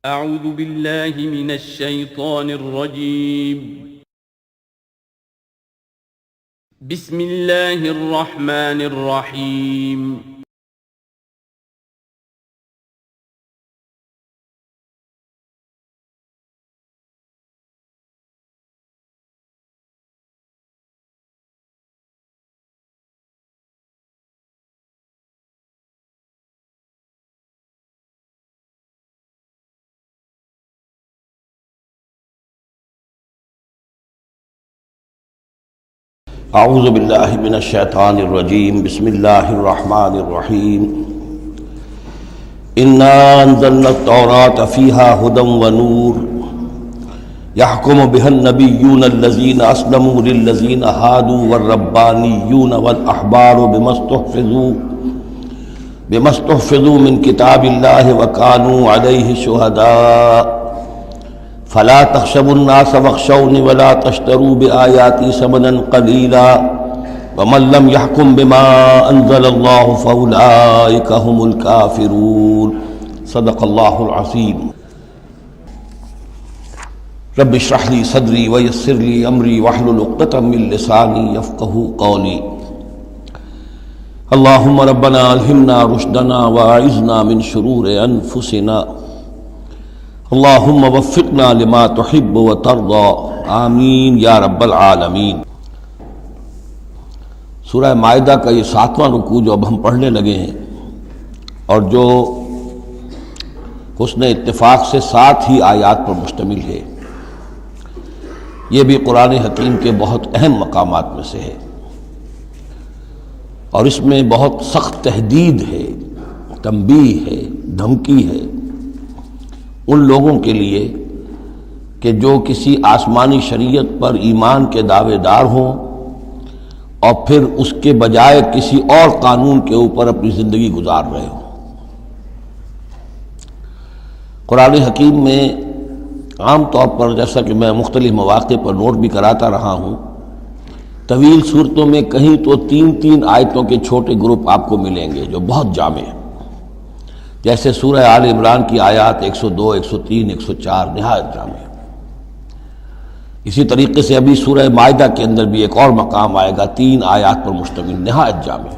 اعوذ باللہ من الشیطان الرجیم بسم اللہ الرحمن الرحیم اعوذ باللہ من الشیطان الرجیم بسم اللہ الرحمن الرحیم انا انزلنا التوراة فیہا ھدی ونور یحکم بہا النبیون الذین اسلموا للذین ھادوا والربانیون والاحبار بما استحفظوا من کتاب اللہ وکانوا علیہ شہداء فلا تخشوا الناس واخشوني ولا تشتروا بآياتي ثمنا قليلا ومن لم يحكم بما أنزل الله فأولئك هم الكافرون صدق الله العظيم رب اشرح لي صدري ويسر لي أمري واحلل عقدة من لساني يفقهوا قولي اللهم ربنا ألهمنا رشدنا وأعذنا من شرور أنفسنا اللہم وفقنا لما تحب وترضى آمین یا رب العالمین۔ سورہ مائدہ کا یہ 7واں رکوع جو اب ہم پڑھنے لگے ہیں اور جو حسن اتفاق سے 7 ہی آیات پر مشتمل ہے، یہ بھی قرآن حکیم کے بہت اہم مقامات میں سے ہے اور اس میں بہت سخت تہدید ہے، تنبیہ ہے، دھمکی ہے ان لوگوں کے لیے کہ جو کسی آسمانی شریعت پر ایمان کے دعوے دار ہوں اور پھر اس کے بجائے کسی اور قانون کے اوپر اپنی زندگی گزار رہے ہوں۔ قرآن حکیم میں عام طور پر، جیسا کہ میں مختلف مواقع پر نوٹ بھی کراتا رہا ہوں، طویل صورتوں میں کہیں تو 3 آیتوں کے چھوٹے گروپ آپ کو ملیں گے جو بہت جامع ہیں، جیسے سورہ آل عمران کی آیات 102، 103، 104 نہایت جامع۔ اسی طریقے سے ابھی سورہ مائدہ کے اندر بھی ایک اور مقام آئے گا 3 آیات پر مشتمل، نہایت جامع۔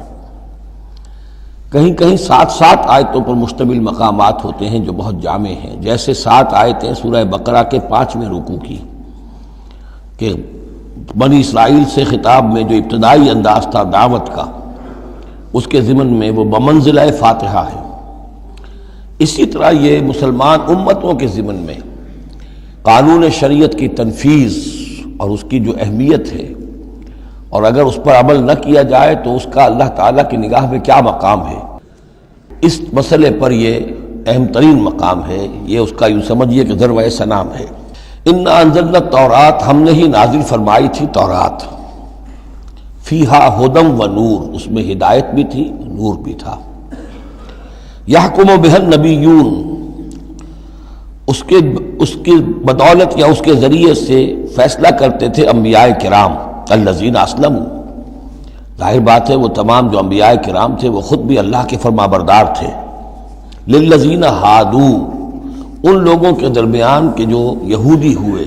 کہیں کہیں 7 آیتوں پر مشتمل مقامات ہوتے ہیں جو بہت جامع ہیں، جیسے 7 آیتیں سورہ بقرہ کے 5ویں رکوع کی کہ بنی اسرائیل سے خطاب میں جو ابتدائی انداز تھا دعوت کا، اس کے ضمن میں وہ بمنزلہ فاتحہ ہے۔ اسی طرح یہ مسلمان امتوں کے ضمن میں قانون شریعت کی تنفیذ اور اس کی جو اہمیت ہے، اور اگر اس پر عمل نہ کیا جائے تو اس کا اللہ تعالیٰ کی نگاہ میں کیا مقام ہے، اس مسئلے پر یہ اہم ترین مقام ہے۔ یہ اس کا یوں سمجھیے کہ ذروۂ سنام ہے۔ انا انزلنا التوراۃ، ہم نے ہی نازل فرمائی تھی تورات، فیہا ھدی ونور، اس میں ہدایت بھی تھی، نور بھی تھا۔ یحکم بہا النبیون، اس کی بدولت یا اس کے ذریعے سے فیصلہ کرتے تھے انبیاء کرام، الذین اسلموا، ظاہر بات ہے وہ تمام جو انبیاء کرام تھے وہ خود بھی اللہ کے فرما بردار تھے، للذین ھادوا، ان لوگوں کے درمیان کہ جو یہودی ہوئے،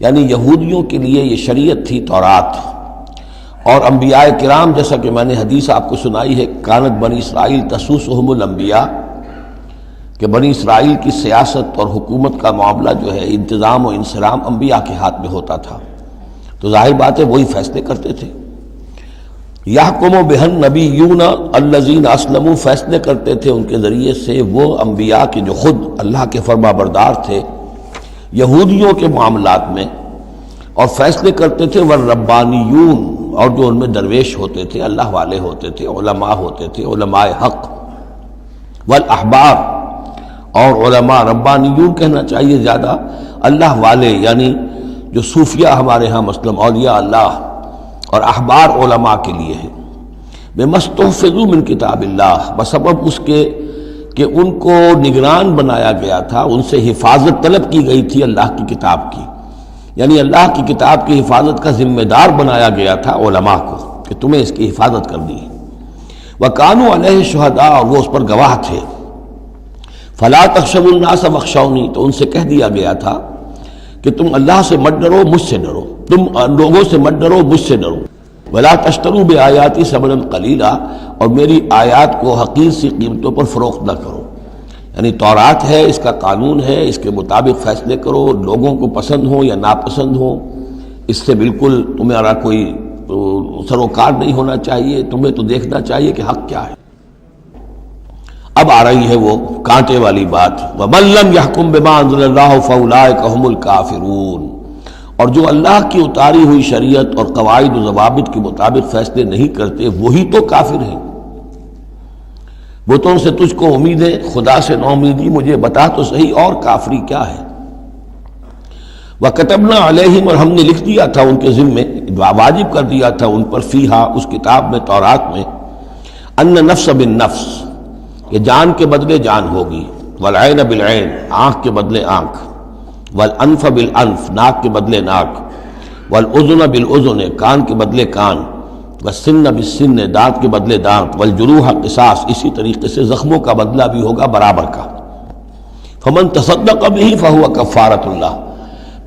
یعنی یہودیوں کے لیے یہ شریعت تھی تورات، اور انبیاء کرام جیسا کہ میں نے حدیث آپ کو سنائی ہے، کانت بنی اسرائیل تسوسہم الانبیاء، کہ بنی اسرائیل کی سیاست اور حکومت کا معاملہ جو ہے، انتظام و انصرام انبیاء کے ہاتھ میں ہوتا تھا، تو ظاہر بات ہے وہی فیصلے کرتے تھے۔ یحکم بہا النبیون الذین اسلموا، فیصلے کرتے تھے ان کے ذریعے سے وہ انبیاء کے جو خود اللہ کے فرما بردار تھے یہودیوں کے معاملات میں، اور فیصلے کرتے تھے والربانیون، اور جو ان میں درویش ہوتے تھے، اللہ والے ہوتے تھے، علماء ہوتے تھے، علماء حق، والاحبار، اور علماء، ربانیون کہنا چاہیے زیادہ، اللہ والے یعنی جو صوفیہ ہمارے ہاں مثلا اولیاء اللہ، اور احبار علماء کے لیے ہے، بما استحفظوا من کتاب اللہ، بسبب اس کے کہ ان کو نگران بنایا گیا تھا، ان سے حفاظت طلب کی گئی تھی اللہ کی کتاب کی، یعنی اللہ کی کتاب کی حفاظت کا ذمہ دار بنایا گیا تھا علماء کو کہ تمہیں اس کی حفاظت کرنی ہے۔ وَكَانُوا عَلَيْهِ شُهَدَاءَ، وہ اس پر گواہ تھے۔ فلا تخشوا الناس واخشونی، تو ان سے کہہ دیا گیا تھا کہ تم اللہ سے مت ڈرو، مجھ سے ڈرو، تم لوگوں سے مت ڈرو، مجھ سے ڈرو۔ ولا تشتروا بآیاتی ثمنا قلیلا، اور میری آیات کو حقیر سی قیمتوں پر فروخت نہ کرو۔ یعنی تورات ہے، اس کا قانون ہے، اس کے مطابق فیصلے کرو، لوگوں کو پسند ہو یا ناپسند ہو، اس سے بالکل تمہارا کوئی سروکار نہیں ہونا چاہیے، تمہیں تو دیکھنا چاہیے کہ حق کیا ہے۔ اب آ رہی ہے وہ کانٹے والی بات، وَمَن لَّمْ يَحْكُم بِمَا أَنزَلَ اللَّهُ فَأُولَٰئِكَ هُمُ الْكَافِرُونَ، اور جو اللہ کی اتاری ہوئی شریعت اور قواعد و ضوابط کے مطابق فیصلے نہیں کرتے وہی تو کافر ہیں۔ بتوں سے تجھ کو امید ہے، خدا سے نا امیدی، مجھے بتا تو صحیح اور کافری کیا ہے۔ وَكَتَبْنَا عَلَيْهِمْ، اور ہم نے لکھ دیا تھا ان کے ذمے، واجب کر دیا تھا ان پر، فیہا، اس کتاب میں، تورات میں، ان نفس بالنفس، کہ جان کے بدلے جان ہوگی، والعین بالعین، آنکھ کے بدلے آنکھ، والانف بالانف، ناک کے بدلے ناک، والاذن بالاذن، کان کے بدلے کان، والسن بالسن، دانت کے بدلے دانت، والجروح قصاص، اسی طریقے سے زخموں کا بدلہ بھی ہوگا برابر کا۔ فمن تصدق به فهو کفارۃ اللہ،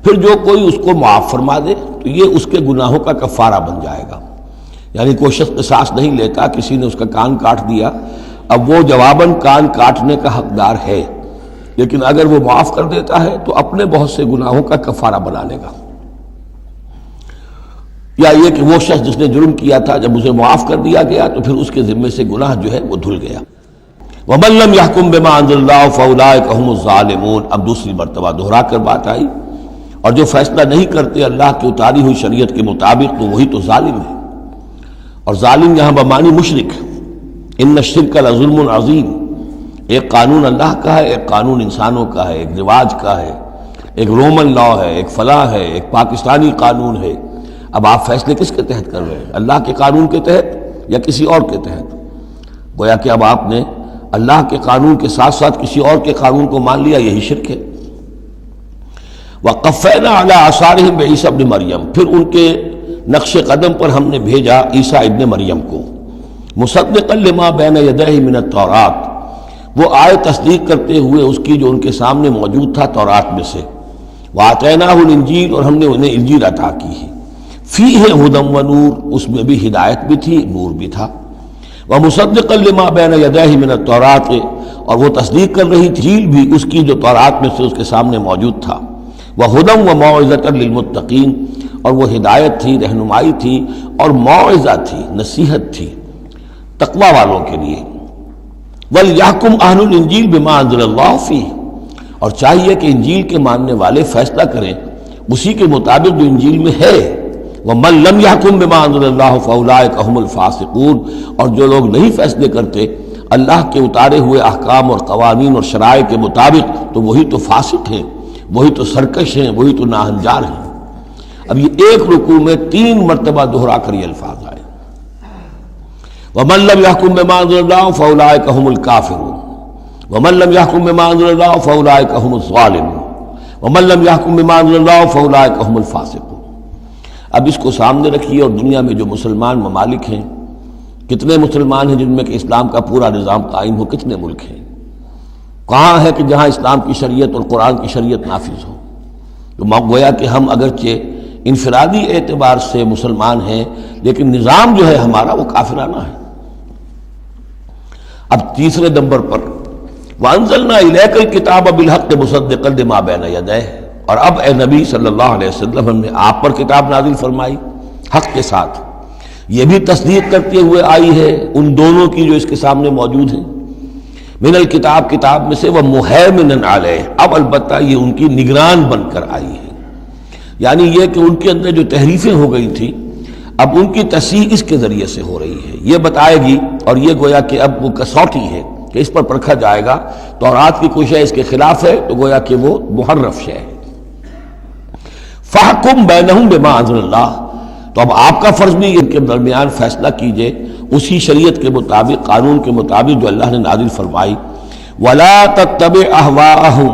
پھر جو کوئی اس کو معاف فرما دے تو یہ اس کے گناہوں کا کفارہ بن جائے گا۔ یعنی کوئی شخص قصاص نہیں لیتا، کسی نے اس کا کان کاٹ دیا، اب وہ جواباً کان کاٹنے کا حقدار ہے، لیکن اگر وہ معاف کر دیتا ہے تو اپنے بہت سے گناہوں کا کفارہ بنا لے گا۔ یا یہ کہ وہ شخص جس نے جرم کیا تھا، جب اسے معاف کر دیا گیا تو پھر اس کے ذمے سے گناہ جو ہے وہ دھل گیا۔ وَمَن لَّمْ يَحْكُم بِمَا أَنزَلَ اللَّهُ فَأُولَٰئِكَ هُمُ الظَّالِمُونَ، اب دوسری مرتبہ دہرا کر بات آئی، اور جو فیصلہ نہیں کرتے اللہ کی اتاری ہوئی شریعت کے مطابق تو وہی تو ظالم ہے۔ اور ظالم یہاں بمعنی مشرک، ان الشرک لظلم عظیم، ایک قانون اللہ کا ہے، ایک قانون انسانوں کا ہے، ایک رواج کا ہے، ایک رومن لا ہے، ایک فلاں ہے، ایک پاکستانی قانون ہے۔ اب آپ فیصلے کس کے تحت کر رہے ہیں؟ اللہ کے قانون کے تحت یا کسی اور کے تحت؟ گویا کہ اب آپ نے اللہ کے قانون کے ساتھ ساتھ کسی اور کے قانون کو مان لیا، یہی شرک ہے۔ وَقَفَّيْنَا عَلَىٰ آثَارِهِمْ بِعِیسیٰ ابْنِ مریم، پھر ان کے نقش قدم پر ہم نے بھیجا عیسیٰ ابن مریم کو، مصدقا لما بین یدیہ من التوراۃ، وہ آئے تصدیق کرتے ہوئے اس کی جو ان کے سامنے موجود تھا تورات میں سے، وآتیناہ الانجیل، اور ہم نے انہیں انجیل عطا کی ہے، فیہ ھدی و نور، اس میں بھی ہدایت بھی تھی، نور بھی تھا، ومصدقا لما بین یدیہ من التوراۃ، اور وہ تصدیق کر رہی تھی انجیل بھی اس کی جو تورات میں سے اس کے سامنے موجود تھا، وہدی و موعظۃ للمتقین، اور وہ ہدایت تھی، رہنمائی تھی اور موعظہ تھی، نصیحت تھی تقوی والوں کے لیے۔ وَلْيَحْكُمْ أَهْلُ الْإِنجِيلِ بِمَا أَنزَلَ اللَّهُ فِيهِ، اور چاہیے کہ انجیل کے ماننے والے فیصلہ کریں اسی کے مطابق جو انجیل میں ہے۔ وَمَن لَّمْ يَحْكُم بِمَا أَنزَلَ اللَّهُ فَأُولَٰئِكَ هُمُ الْفَاسِقُونَ، اور جو لوگ نہیں فیصلے کرتے اللہ کے اتارے ہوئے احکام اور قوانین اور شرائع کے مطابق تو وہی تو فاسق ہیں، وہی تو سرکش ہیں، وہی تو ناہنجار ہیں۔ اب یہ ایک رکوع میں 3 مرتبہ دہرا کر یہ الفاظ آئے، وَمَن لَّمْ يَحْكُم بِمَا أَنزَلَ اللَّهُ فَأُولَٰئِكَ هُمُ الْكَافِرُونَ وَمَن لَّمْ يَحْكُم بِمَا أَنزَلَ اللَّهُ فَأُولَٰئِكَ هُمُ الظَّالِمُونَ وَمَن لَّمْ يَحْكُم بِمَا أَنزَلَ اللَّهُ فَأُولَٰئِكَ هُمُ الْفَاسِقُونَ۔ اب اس کو سامنے رکھیے، اور دنیا میں جو مسلمان ممالک ہیں، کتنے مسلمان ہیں جن میں کہ اسلام کا پورا نظام قائم ہو؟ کتنے ملک ہیں؟ کہاں ہے کہ جہاں اسلام کی شریعت اور قرآن کی شریعت نافذ ہو؟ تو گویا کہ ہم اگرچہ انفرادی اعتبار سے مسلمان ہیں، لیکن نظام جو ہے ہمارا وہ کافرانہ ہے۔ اب تیسرے نمبر پر وَأَنزَلْنَا إِلَيْكَ الْكِتَابَ بِالْحَقِّ مُصَدِّقًا لِمَا بَيْنَ يَدَيْهِ، اور اب اے نبی صلی اللہ علیہ وسلم ہم نے آپ پر کتاب نازل فرمائی حق کے ساتھ، یہ بھی تصدیق کرتے ہوئے آئی ہے ان دونوں کی جو اس کے سامنے موجود ہیں، من الکتاب، کتاب میں سے، وَمُهَيْمِنًا عَلَيْهِ، اب البتہ یہ ان کی نگران بن کر آئی ہے، یعنی یہ کہ ان کے اندر جو تحریفیں ہو گئی تھیں اب ان کی تصحیح اس کے ذریعے سے ہو رہی ہے، یہ بتائے گی، اور یہ گویا کہ اب وہ کسوٹی ہے کہ اس پر پرکھا جائے گا۔ تورات کی کوئی شے اس کے خلاف ہے تو گویا کہ وہ محرف شے ہے۔ فَحْكُم بَيْنَهُم بِمَا أَنزَلَ اللَّهُ، تو اب آپ کا فرض بھی ان کے درمیان فیصلہ کیجئے اسی شریعت کے مطابق، قانون کے مطابق جو اللہ نے نازل فرمائی۔ وَلَا تَتَّبِعْ أَهْوَاءَهُمْ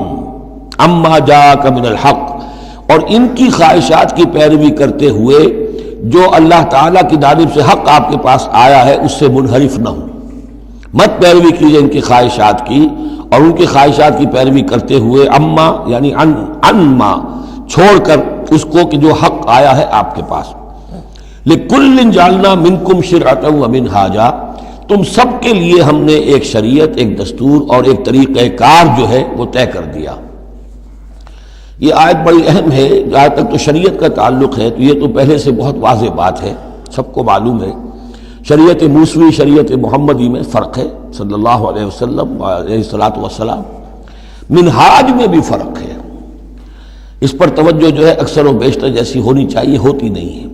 عَمَّا جَاءَكَ مِنَ الْحَقِّ، اور ان کی خواہشات کی پیروی کرتے ہوئے جو اللہ تعالیٰ کی جانب سے حق آپ کے پاس آیا ہے اس سے منحرف نہ ہو، مت پیروی کیجئے ان کی خواہشات کی، اور ان کی خواہشات کی پیروی کرتے ہوئے اما یعنی انما چھوڑ کر اس کو کہ جو حق آیا ہے آپ کے پاس. لِكُلٍّ جَعَلْنَا مِنْكُمْ شِرْعَةً وَمِنْهَاجًا، تم سب کے لیے ہم نے ایک شریعت، ایک دستور اور ایک طریقہ کار جو ہے وہ طے کر دیا. یہ آیت بڑی اہم ہے. جہاں تک تو شریعت کا تعلق ہے تو یہ تو پہلے سے بہت واضح بات ہے، سب کو معلوم ہے. شریعت موسوی شریعت محمدی میں فرق ہے صلی اللہ علیہ وسلم علیہ الصلاۃ والسلام. منہاج میں بھی فرق ہے. اس پر توجہ جو ہے اکثر و بیشتر جیسی ہونی چاہیے ہوتی نہیں ہے.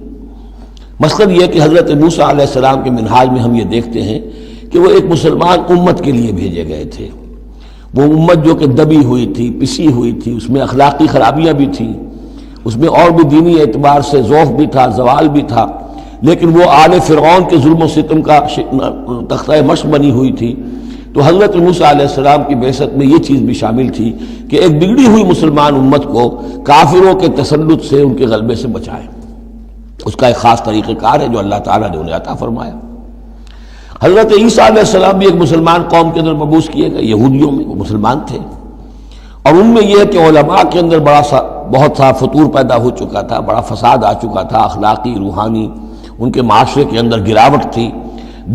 مقصد یہ کہ حضرت موسیٰ علیہ السلام کے منہاج میں ہم یہ دیکھتے ہیں کہ وہ ایک مسلمان امت کے لیے بھیجے گئے تھے. وہ امت جو کہ دبی ہوئی تھی، پسی ہوئی تھی، اس میں اخلاقی خرابیاں بھی تھیں، اس میں اور بھی دینی اعتبار سے ضعف بھی تھا، زوال بھی تھا، لیکن وہ آل فرعون کے ظلم و ستم کا تختہ مشق بنی ہوئی تھی. تو حضرت موسیٰ علیہ السلام کی بعثت میں یہ چیز بھی شامل تھی کہ ایک بگڑی ہوئی مسلمان امت کو کافروں کے تسلط سے، ان کے غلبے سے بچائے. اس کا ایک خاص طریقہ کار ہے جو اللہ تعالیٰ نے انہیں عطا فرمایا. حضرت عیسیٰ علیہ السلام بھی ایک مسلمان قوم کے اندر مبعوث کیے گئے. یہودیوں میں وہ مسلمان تھے، اور ان میں یہ ہے کہ علماء کے اندر بہت سا فتور پیدا ہو چکا تھا، بڑا فساد آ چکا تھا، اخلاقی روحانی ان کے معاشرے کے اندر گراوٹ تھی.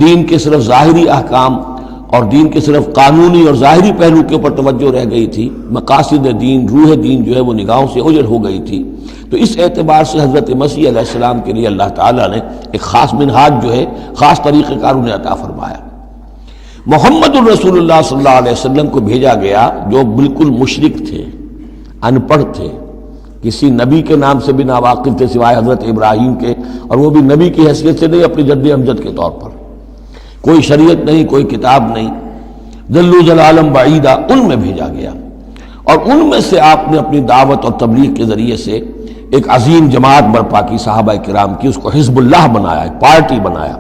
دین کے صرف ظاہری احکام اور دین کے صرف قانونی اور ظاہری پہلو کے اوپر توجہ رہ گئی تھی. مقاصد دین، روح دین جو ہے وہ نگاہوں سے اوجھل ہو گئی تھی. تو اس اعتبار سے حضرت مسیح علیہ السلام کے لیے اللہ تعالیٰ نے ایک خاص منہاج جو ہے، خاص طریقہ کار انہیں عطا فرمایا. محمد الرسول اللہ صلی اللہ علیہ وسلم کو بھیجا گیا جو بالکل مشرک تھے، ان پڑھ تھے، کسی نبی کے نام سے بھی ناواقف تھے سوائے حضرت ابراہیم کے، اور وہ بھی نبی کی حیثیت سے نہیں، اپنی جد امجد کے طور پر. کوئی شریعت نہیں، کوئی کتاب نہیں، ضلوا ضلالا بعیدا، ان میں بھیجا گیا. اور ان میں سے آپ نے اپنی دعوت اور تبلیغ کے ذریعے سے ایک عظیم جماعت برپا کی، صحابہ کرام کی. اس کو حزب اللہ بنایا، ایک پارٹی بنایا،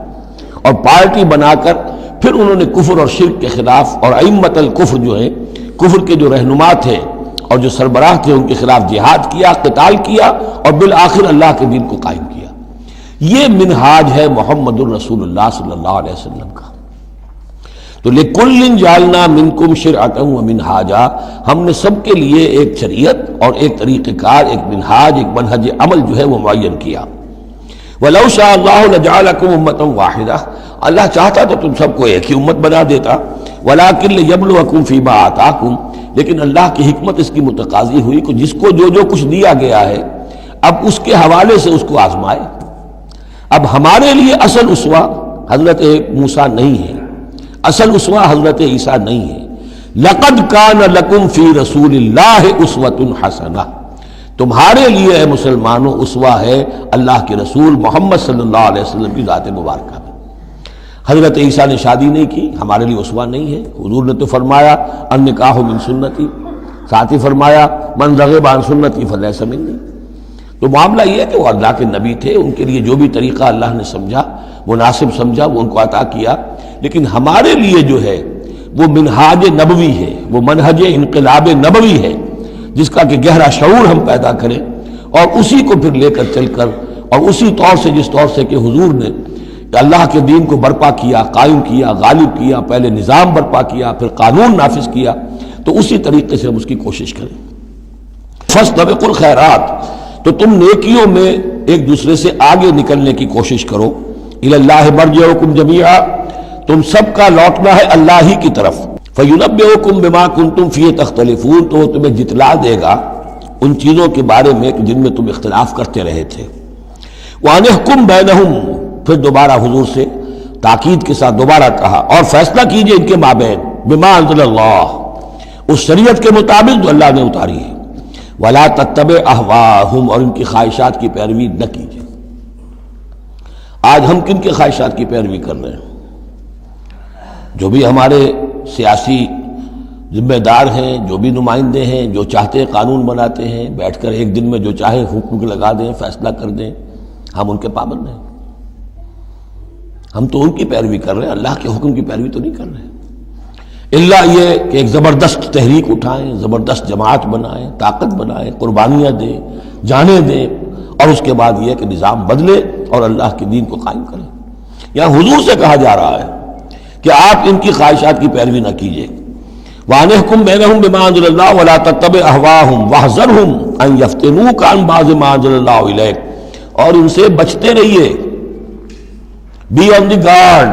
اور پارٹی بنا کر پھر انہوں نے کفر اور شرک کے خلاف، اور ائمۃ الکفر جو ہیں، کفر کے جو رہنما تھے اور جو سربراہ تھے، ان کے خلاف جہاد کیا، قتال کیا، اور بالآخر اللہ کے دین کو قائم کیا. یہ منہاج ہے محمد الرسول اللہ صلی اللہ علیہ وسلم کا. تو لِكُلٍّ جَعَلْنَا مِنْكُمْ شِرْعَةً وَمِنْهَاجًا، ہم نے سب کے لیے ایک شریعت اور ایک طریقہ کار، ایک منہاج، ایک منہج عمل جو ہے وہ معین کیا. وَلَوْ شَاءَ اللَّهُ لَجَعَلَكُمْ أُمَّةً وَاحِدَةً، اللہ چاہتا تو تم سب کو ایک ہی امت بنا دیتا. وَلَكِنْ لِيَبْلُوَكُمْ فِي مَا آتَاكُمْ، لیکن اللہ کی حکمت اس کی متقاضی ہوئی کہ جس کو جو کچھ دیا گیا ہے اب اس کے حوالے سے اس کو آزمائے. اب ہمارے لیے اصل اسوہ حضرت موسیٰ نہیں ہے، اصل اسوہ حضرت عیسیٰ نہیں ہے. لَقَدْ كَانَ لَكُمْ فِي رَسُولِ اللَّهِ أُسْوَةٌ حَسَنَةٌ، تمہارے لیے اے مسلمانوں اسوہ ہے اللہ کے رسول محمد صلی اللہ علیہ وسلم کی ذات مبارکہ میں. حضرت عیسیٰ نے شادی نہیں کی، ہمارے لیے اسوہ نہیں ہے. حضور نے تو فرمایا النکاح من سنتی، ساتھ ہی فرمایا من رغب عن سنتی فلیس منی. تو معاملہ یہ ہے کہ وہ اللہ کے نبی تھے، ان کے لیے جو بھی طریقہ اللہ نے سمجھا، مناسب سمجھا، وہ ان کو عطا کیا. لیکن ہمارے لیے جو ہے وہ منہاج نبوی ہے، وہ منہج انقلاب نبوی ہے، جس کا کہ گہرا شعور ہم پیدا کریں اور اسی کو پھر لے کر چل کر، اور اسی طور سے جس طور سے کہ حضور نے اللہ کے دین کو برپا کیا، قائم کیا، غالب کیا، پہلے نظام برپا کیا، پھر قانون نافذ کیا، تو اسی طریقے سے ہم اس کی کوشش کریں. فاستبقوا الخیرات، تو تم نیکیوں میں ایک دوسرے سے آگے نکلنے کی کوشش کرو. الی اللہ مرجعکم جمیعا، تم سب کا لوٹنا ہے اللہ ہی کی طرف. فینبئکم بما کنتم فیہ تختلفون، تو وہ تمہیں جتلا دے گا ان چیزوں کے بارے میں جن میں تم اختلاف کرتے رہے تھے. وان احکم بینہم، پھر دوبارہ حضور سے تاکید کے ساتھ دوبارہ کہا اور فیصلہ کیجئے ان کے مابین بما انزل اللہ، اس شریعت کے مطابق جو اللہ نے اتاری ہے. ولا تتبع اہواہم، اور ان کی خواہشات کی پیروی نہ کیجیے. آج ہم کن کے خواہشات کی پیروی کر رہے ہیں؟ جو بھی ہمارے سیاسی ذمہ دار ہیں، جو بھی نمائندے ہیں، جو چاہتے ہیں قانون بناتے ہیں، بیٹھ کر ایک دن میں جو چاہے حکم لگا دیں، فیصلہ کر دیں، ہم ان کے پابند ہیں. ہم تو ان کی پیروی کر رہے ہیں، اللہ کے حکم کی پیروی تو نہیں کر رہے. اللہ یہ کہ ایک زبردست تحریک اٹھائیں، زبردست جماعت بنائیں، طاقت بنائیں، قربانیاں دیں، جانیں دیں، اور اس کے بعد یہ کہ نظام بدلے اور اللہ کے دین کو قائم کریں. یہاں حضور سے کہا جا رہا ہے کہ آپ ان کی خواہشات کی پیروی نہ کیجیے. وَأَنِحْكُم بَيْنَهُم بِمَا أَنزَلَ اللَّهُ وَلَا تَتَّبِعْ أَهْوَاءَهُمْ وَاحْذَرْهُمْ أَن يَفْتِنُوكَ عَن بَعْضِ مَا أَنزَلَ اللَّهُ إِلَيْكَ، اور ان سے بچتے رہیے. بی آن دی گارڈ،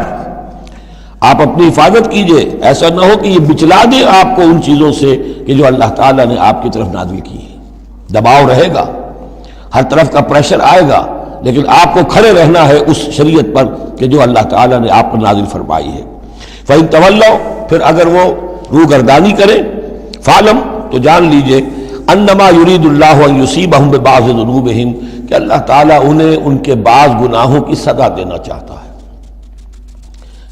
آپ اپنی حفاظت کیجئے. ایسا نہ ہو کہ یہ بچلا دے آپ کو ان چیزوں سے کہ جو اللہ تعالیٰ نے آپ کی طرف نازل کی ہے. دباؤ رہے گا، ہر طرف کا پریشر آئے گا، لیکن آپ کو کھڑے رہنا ہے اس شریعت پر کہ جو اللہ تعالیٰ نے آپ پر نازل فرمائی ہے. فَإِن تَوَلَّوْا، پھر اگر وہ روگردانی کرے، فَاعْلَمْ، تو جان لیجئے، أَنَّمَا يُرِيدُ اللَّهُ أَن يُصِيبَهُم بِبَعْضِ ذُنُوبِهِمْ، کہ اللہ تعالیٰ انہیں ان کے بعض گناہوں کی سزا دینا چاہتا ہے.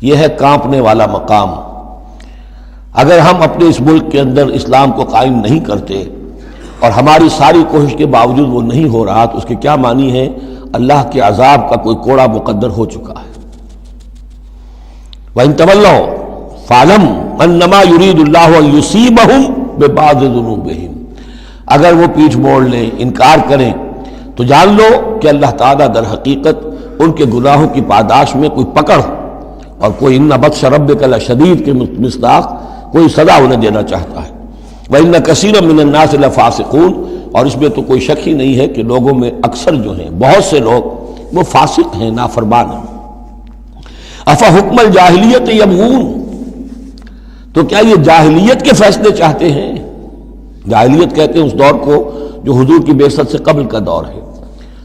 یہ ہے کانپنے والا مقام. اگر ہم اپنے اس ملک کے اندر اسلام کو قائم نہیں کرتے اور ہماری ساری کوشش کے باوجود وہ نہیں ہو رہا، تو اس کے کیا معنی ہے؟ اللہ کے عذاب کا کوئی کوڑا مقدر ہو چکا ہے. وَإِن تَوَلَّوْا فَاعْلَمْ أَنَّمَا يُرِيدُ اللَّهُ أَن يُصِيبَهُم بِبَعْضِ ذُنُوبِهِمْ، اگر وہ پیٹھ موڑ لیں، انکار کریں، تو جان لو کہ اللہ تعالیٰ در حقیقت ان کے گناہوں کی پاداش میں کوئی پکڑ اور کوئی اِنَّ بَطْشَ رَبِّكَ لَشَدِيدٌ کے مصداق کوئی سزا انہیں دینا چاہتا ہے. وَإِنَّ كَثِيرًا مِّنَ النَّاسِ لَفَاسِقُونَ، اور اس میں تو کوئی شک ہی نہیں ہے کہ لوگوں میں اکثر جو ہیں، بہت سے لوگ وہ فاسق ہیں، نافرمان ہیں. أَفَحُكْمَ الْجَاهِلِيَّةِ يَبْغُونَ، تو کیا یہ جاہلیت کے فیصلے چاہتے ہیں؟ جاہلیت کہتے ہیں اس دور کو جو حضور کی بعثت سے قبل کا دور ہے.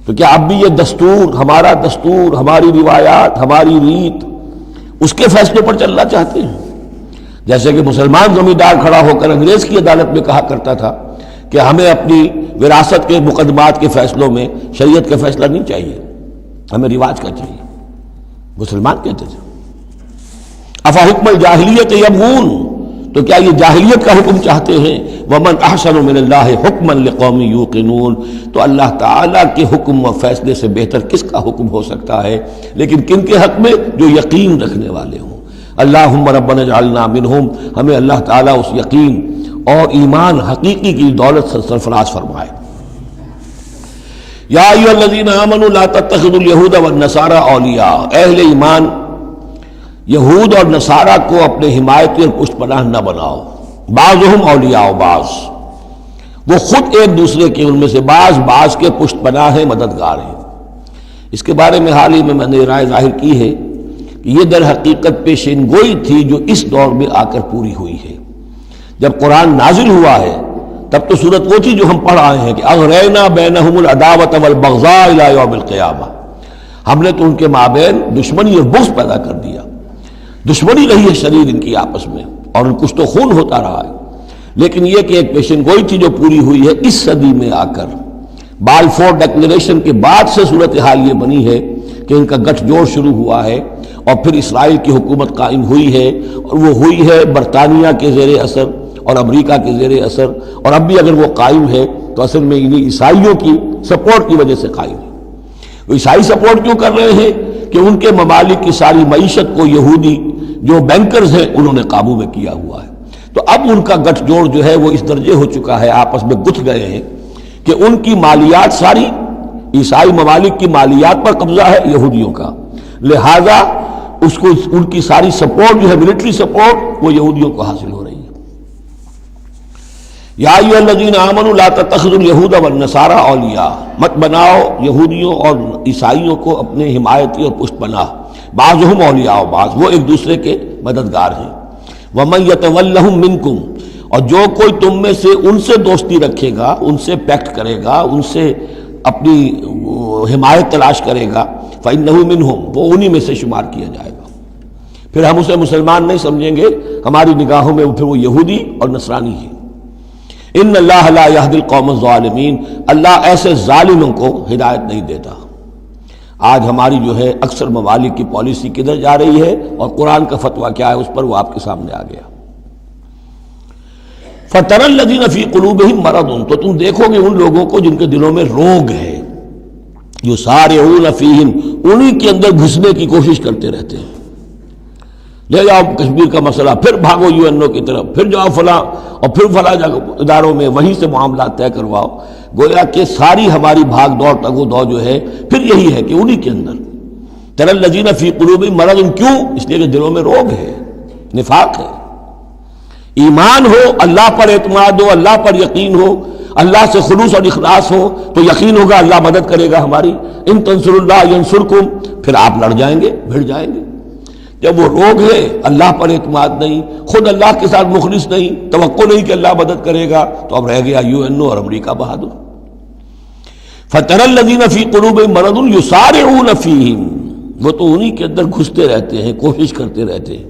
تو کیا اب بھی یہ دستور، ہمارا دستور، ہماری روایات، ہماری ریت، اس کے فیصلوں پر چلنا چاہتے ہیں؟ جیسے کہ مسلمان زمیندار کھڑا ہو کر انگریز کی عدالت میں کہا کرتا تھا کہ ہمیں اپنی وراثت کے مقدمات کے فیصلوں میں شریعت کا فیصلہ نہیں چاہیے، ہمیں رواج کا چاہیے. مسلمان کہتے تھے. افحکم الجاہلیت یبغون، تو کیا یہ جاہلیت کا حکم چاہتے ہیں؟ ومن احسن من اللہ حکما لقوم یوقنون، تو اللہ تعالیٰ کے حکم و فیصلے سے بہتر کس کا حکم ہو سکتا ہے؟ لیکن کن کے حق میں؟ جو یقین رکھنے والے ہوں. اللہم ربنا اجعلنا منہم، ہمیں اللہ تعالیٰ اس یقین اور ایمان حقیقی کی دولت سے سرفراز فرمائے. یا ایھا الذین آمنوا لا تتخذوا اليہود والنصارى اولیاء، اہل ایمان یہود اور نصارہ کو اپنے حمایتی اور پشت پناہ نہ بناؤ. بعضهم اولیاء بعض، وہ خود ایک دوسرے کے ان میں سے بعض کے پشت پناہ ہیں، مددگار ہیں. اس کے بارے میں حال ہی میں نے رائے ظاہر کی ہے کہ یہ در حقیقت پیشین گوئی تھی جو اس دور میں آ کر پوری ہوئی ہے. جب قرآن نازل ہوا ہے تب تو صورت وہ تھی جو ہم پڑھ آئے ہیں کہ اغرینا بینہم العداوۃ والبغضاء الی یوم القیامہ، ہم نے تو ان کے مابین دشمنی اور بغض پیدا کر دیا. دشمنی رہی ہے شدید ان کی آپس میں، اور ان کچھ تو خون ہوتا رہا ہے. لیکن یہ کہ ایک پیشین گوئی تھی جو پوری ہوئی ہے اس صدی میں آ کر. بالفور ڈکلیریشن کے بعد سے صورتحال یہ بنی ہے کہ ان کا گٹھ جوڑ شروع ہوا ہے، اور پھر اسرائیل کی حکومت قائم ہوئی ہے، اور وہ ہوئی ہے برطانیہ کے زیر اثر اور امریکہ کے زیر اثر، اور اب بھی اگر وہ قائم ہے تو اصل میں انہیں عیسائیوں کی سپورٹ کی وجہ سے قائم ہے. وہ عیسائی سپورٹ کیوں کر رہے ہیں؟ کہ ان کے ممالک کی ساری معیشت کو یہودی جو بینکرز ہیں انہوں نے قابو میں کیا ہوا ہے. تو اب ان کا گٹھ جوڑ جو ہے وہ اس درجے ہو چکا ہے، آپس میں گتھ گئے ہیں کہ ان کی مالیات ساری عیسائی ممالک کی مالیات پر قبضہ ہے یہودیوں کا، لہذا اس کو ان کی ساری سپورٹ جو ہے ملٹری سپورٹ وہ یہودیوں کو حاصل ہو رہی ہے. یا ایھا الذین آمنوا لا تتخذوا اليہود والنصارى اولیاء، مت بناؤ یہودیوں اور عیسائیوں کو اپنے حمایتی اور پشت پناہ. بعضهم اولیاء بعض، وہ ایک دوسرے کے مددگار ہیں. ومن یتولہم منکم، اور جو کوئی تم میں سے ان سے دوستی رکھے گا، ان سے پیکٹ کرے گا، ان سے اپنی حمایت تلاش کرے گا، فإنہ منہم، وہ انہی میں سے شمار کیا جائے گا. پھر ہم اسے مسلمان نہیں سمجھیں گے، ہماری نگاہوں میں پھر وہ یہودی اور نصرانی ہے. ان اللہ لا یہدی القوم الظالمین، اللہ ایسے ظالموں کو ہدایت نہیں دیتا. آج ہماری جو ہے اکثر ممالک کی پالیسی کدھر جا رہی ہے اور قرآن کا فتویٰ کیا ہے اس پر وہ آپ کے سامنے آ گیا. فَتَرَى الَّذِينَ فِي قُلُوبِهِم مَرَضٌ، تو تم دیکھو گے ان لوگوں کو جن کے دلوں میں روگ ہے. يُسَارِعُونَ فِيهِمْ، انہی کے اندر گھسنے کی کوشش کرتے رہتے ہیں. لے جاؤ کشمیر کا مسئلہ، پھر بھاگو UN کی طرف، پھر جاؤ فلاں اور پھر فلاں اداروں میں وہیں سے معاملات طے کرواؤ. گویا کہ ساری ہماری بھاگ دوڑ تگ و دو جو ہے پھر یہی ہے کہ انہی کے اندر. تَرَى الَّذِينَ فِي قُلُوبِهِم مَرَضٌ، کیوں؟ اس لیے کہ دلوں میں روگ ہے، نفاق ہے. ایمان ہو، اللہ پر اعتماد ہو، اللہ پر یقین ہو، اللہ سے خلوص اور اخلاص ہو تو یقین ہوگا اللہ مدد کرے گا ہماری. ان تنصر اللہ ینصرکم، پھر آپ لڑ جائیں گے، بھڑ جائیں گے. جب وہ روگ ہے، اللہ پر اعتماد نہیں، خود اللہ کے ساتھ مخلص نہیں، توقع نہیں کہ اللہ مدد کرے گا، تو اب رہ گیا UN اور امریکہ بہادر. فَتَرَى الَّذِينَ فِي قُلُوبِهِم مَرَضٌ يُسَارِعُونَ فِيهِمْ، وہ تو انہی کے اندر گھستے رہتے ہیں، کوشش کرتے رہتے ہیں.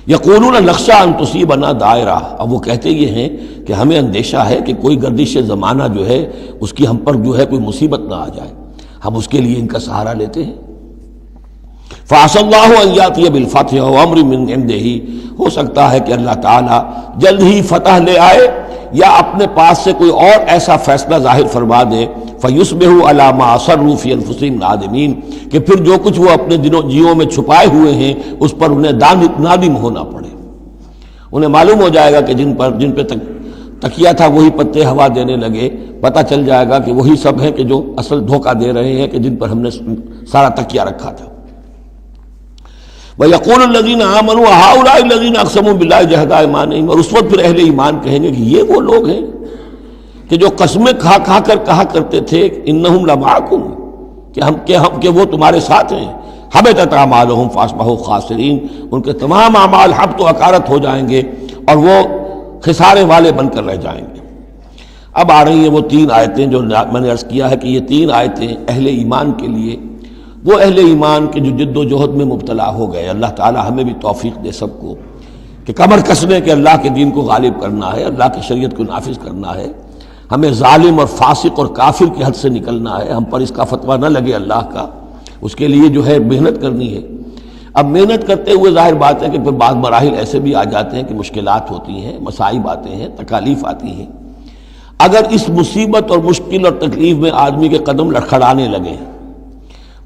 یقولون نخشى ان تصیبنا دائرہ، اب وہ کہتے یہ ہیں کہ ہمیں اندیشہ ہے کہ کوئی گردش زمانہ جو ہے اس کی ہم پر جو ہے کوئی مصیبت نہ آ جائے، ہم اس کے لیے ان کا سہارا لیتے ہیں. فعسى اللہ ان یاتی بالفتح وامر من عنده، ہو سکتا ہے کہ اللہ تعالی جلد ہی فتح لے آئے یا اپنے پاس سے کوئی اور ایسا فیصلہ ظاہر فرما دے. فیصبحوا علی ما اصروا فی انفسهم نادمین، کہ پھر جو کچھ وہ اپنے جیوں میں چھپائے ہوئے ہیں اس پر انہیں نادم ہونا پڑے. انہیں معلوم ہو جائے گا کہ جن پہ تکیہ تھا وہی پتے ہوا دینے لگے، پتہ چل جائے گا کہ وہی سب ہیں کہ جو اصل دھوکہ دے رہے ہیں، کہ جن پر ہم نے سارا تکیہ رکھا تھا. وَيَقُولُ الَّذِينَ آمَنُوا هَؤُلَاءِ الَّذِينَ أَقْسَمُوا بِاللَّهِ جَهْدَ أَيْمَانِهِمْ، اور اس وقت پھر اہل ایمان کہیں گے کہ یہ وہ لوگ ہیں کہ جو قسمیں کھا کھا کر کہا کرتے تھے انہم لمعکم، کہ وہ تمہارے ساتھ ہیں. حبطت اعمالہم فاصبحوا خاسرین، ان کے تمام اعمال حبط و اکارت ہو جائیں گے اور وہ خسارے والے بن کر رہ جائیں گے. اب آ رہی ہیں وہ 3 آیتیں جو میں نے عرض کیا ہے کہ یہ 3 آیتیں اہل ایمان کے لیے، وہ اہل ایمان کے جو جد و جہد میں مبتلا ہو گئے. اللہ تعالی ہمیں بھی توفیق دے سب کو کہ کمر کسنے کے اللہ کے دین کو غالب کرنا ہے، اللہ کی شریعت کو نافذ کرنا ہے. ہمیں ظالم اور فاسق اور کافر کی حد سے نکلنا ہے، ہم پر اس کا فتویٰ نہ لگے اللہ کا، اس کے لیے جو ہے محنت کرنی ہے. اب محنت کرتے ہوئے ظاہر بات ہے کہ پھر بعض مراحل ایسے بھی آ جاتے ہیں کہ مشکلات ہوتی ہیں، مصائب آتے ہیں، تکالیف آتی ہیں. اگر اس مصیبت اور مشکل اور تکلیف میں آدمی کے قدم لڑکھڑانے لگے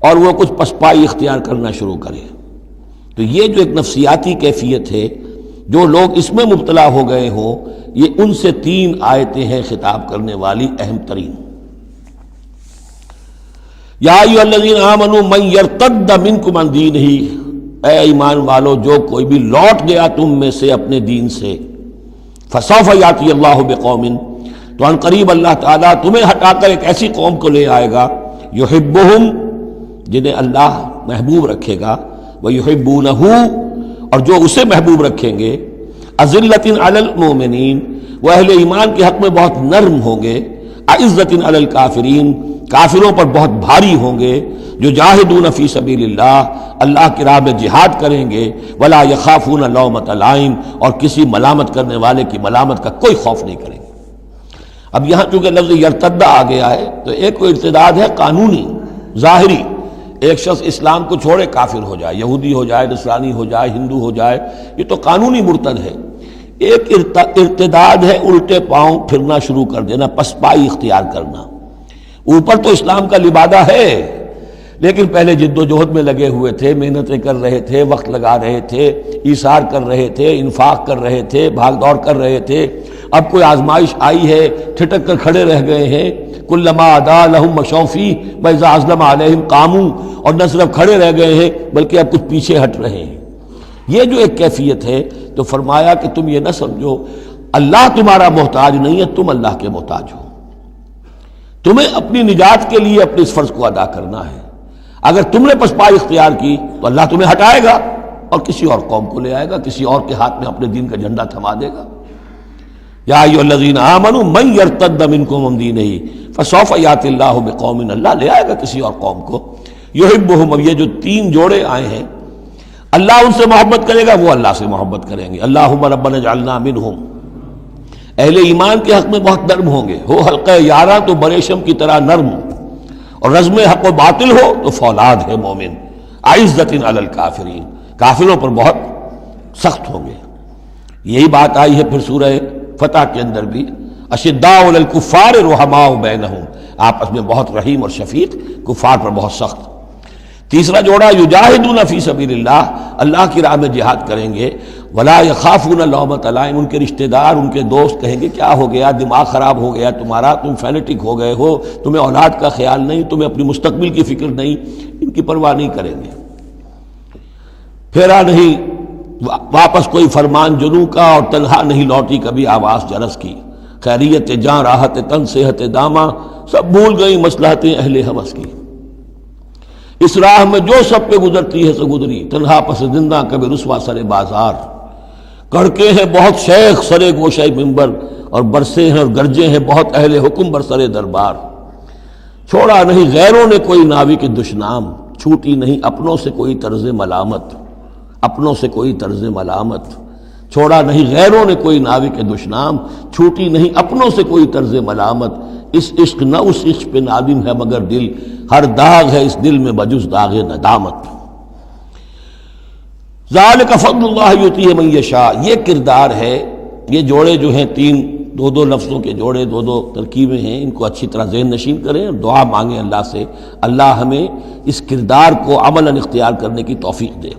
اور وہ کچھ پسپائی اختیار کرنا شروع کرے، تو یہ جو ایک نفسیاتی کیفیت ہے، جو لوگ اس میں مبتلا ہو گئے ہوں، یہ ان سے 3 آیتیں ہیں خطاب کرنے والی اہم ترین. یا ایھا الذین آمنوا من یرتد منکم عن دینہ، اے ایمان والو جو کوئی بھی لوٹ گیا تم میں سے اپنے دین سے، فسوف یاتی اللہ بقوم، تو ان قریب اللہ تعالیٰ تمہیں ہٹا کر ایک ایسی قوم کو لے آئے گا، یحبہم، جنہیں اللہ محبوب رکھے گا، ویحبونہ، اور جو اسے محبوب رکھیں گے، اذلۃ علی المؤمنین، وہ اہل ایمان کے حق میں بہت نرم ہوں گے، اعزۃ علی الکافرین، کافروں پر بہت بھاری ہوں گے، جو جاہدون فی سبیل اللہ، اللہ کی راہ میں جہاد کریں گے، ولا یخافون لومۃ لائم، اور کسی ملامت کرنے والے کی ملامت کا کوئی خوف نہیں کریں گے. اب یہاں چونکہ لفظ یرتد آ گیا ہے تو ایک کوئی ارتداد ہے قانونی ظاہری، ایک شخص اسلام کو چھوڑے کافر ہو جائے، یہودی ہو جائے، نصرانی ہو جائے، ہندو ہو جائے، یہ تو قانونی مرتد ہے. ایک ارتداد ہے الٹے پاؤں پھرنا شروع کر دینا، پسپائی اختیار کرنا. اوپر تو اسلام کا لبادہ ہے لیکن پہلے جد و جہد میں لگے ہوئے تھے، محنتیں کر رہے تھے، وقت لگا رہے تھے، ایثار کر رہے تھے، انفاق کر رہے تھے، بھاگ دوڑ کر رہے تھے. اب کوئی آزمائش آئی ہے، ٹھٹک کر کھڑے رہ گئے ہیں. کلما ادا لہم مشوا فیہ واذا اظلم علیہم قاموا، اور نہ صرف کھڑے رہ گئے ہیں بلکہ اب کچھ پیچھے ہٹ رہے ہیں. یہ جو ایک کیفیت ہے، تو فرمایا کہ تم یہ نہ سمجھو اللہ تمہارا محتاج نہیں ہے، تم اللہ کے محتاج ہو. تمہیں اپنی نجات کے لیے اپنے اس فرض کو ادا کرنا ہے. اگر تم نے پسپائی اختیار کی تو اللہ تمہیں ہٹائے گا اور کسی اور قوم کو لے آئے گا، کسی اور کے ہاتھ میں اپنے دین کا جھنڈا تھما دے گا. یا ایھا الذین آمنوا من یرتد منکم عن دینہ فسوف یاتی اللہ بقوم، اللہ لے آئے گا کسی اور قوم کو، یحبہم. اب یہ جو 3 جوڑے آئے ہیں، اللہ ان سے محبت کرے گا، وہ اللہ سے محبت کریں گے. اللہم ربنا اجعلنا منہم. اہل ایمان کے حق میں بہت نرم ہوں گے، ہو حلقہ یاراں تو بریشم کی طرح نرم، اور رزم حق و باطل ہو تو فولاد ہے مومن. اعزۃ علی الکافرین، کافروں پر بہت سخت ہوں گے. یہی بات آئی ہے پھر سورہ فتح کے اندر بھی، اشداء علی الکفار رحماء بینہم، آپس میں بہت رحیم اور شفیق، کفار پر بہت سخت. تیسرا جوڑا یجاہدون فی سبیل اللہ، اللہ کی راہ میں جہاد کریں گے، ولا یخافون لومۃ لائم. ان کے رشتہ دار، ان کے دوست کہیں گے کیا ہو گیا، دماغ خراب ہو گیا تمہارا، تم فینیٹک ہو گئے ہو، تمہیں اولاد کا خیال نہیں، تمہیں اپنی مستقبل کی فکر نہیں. ان کی پرواہ نہیں کریں گے. پھیرا نہیں واپس کوئی فرمان جنو کا، اور تنہا نہیں لوٹی کبھی آواز جرس کی، خیریت جاں راحت تن صحت داماں، سب بھول گئی مصلحتیں اہل ہوس کی، اس راہ میں جو سب پہ گزرتی ہے سو گزری، تنہا پس زندہ کبھی رسوا سر بازار، کڑکے ہیں بہت شیخ سرے گوشہ منبر، اور برسے ہیں اور گرجے ہیں بہت اہل حکم برسر دربار، چھوڑا نہیں غیروں نے کوئی ناوی کے دشنام، چھوٹی نہیں اپنوں سے کوئی طرز ملامت، اپنوں سے کوئی طرز ملامت، چھوڑا نہیں غیروں نے کوئی ناوی کے دشنام، چھوٹی نہیں اپنوں سے کوئی طرز ملامت، اس عشق نہ اس عشق پہ نادم ہے مگر دل، ہر داغ ہے اس دل میں بجز داغ ندامت۔ ذالک فضل اللہ یؤتیہ من یشاء، یہ کردار ہے، یہ جوڑے جو ہیں تین دو دو لفظوں کے جوڑے، دو دو ترکیبیں ہیں، ان کو اچھی طرح ذہن نشین کریں اور دعا مانگیں اللہ سے، اللہ ہمیں اس کردار کو عملاً اختیار کرنے کی توفیق دے۔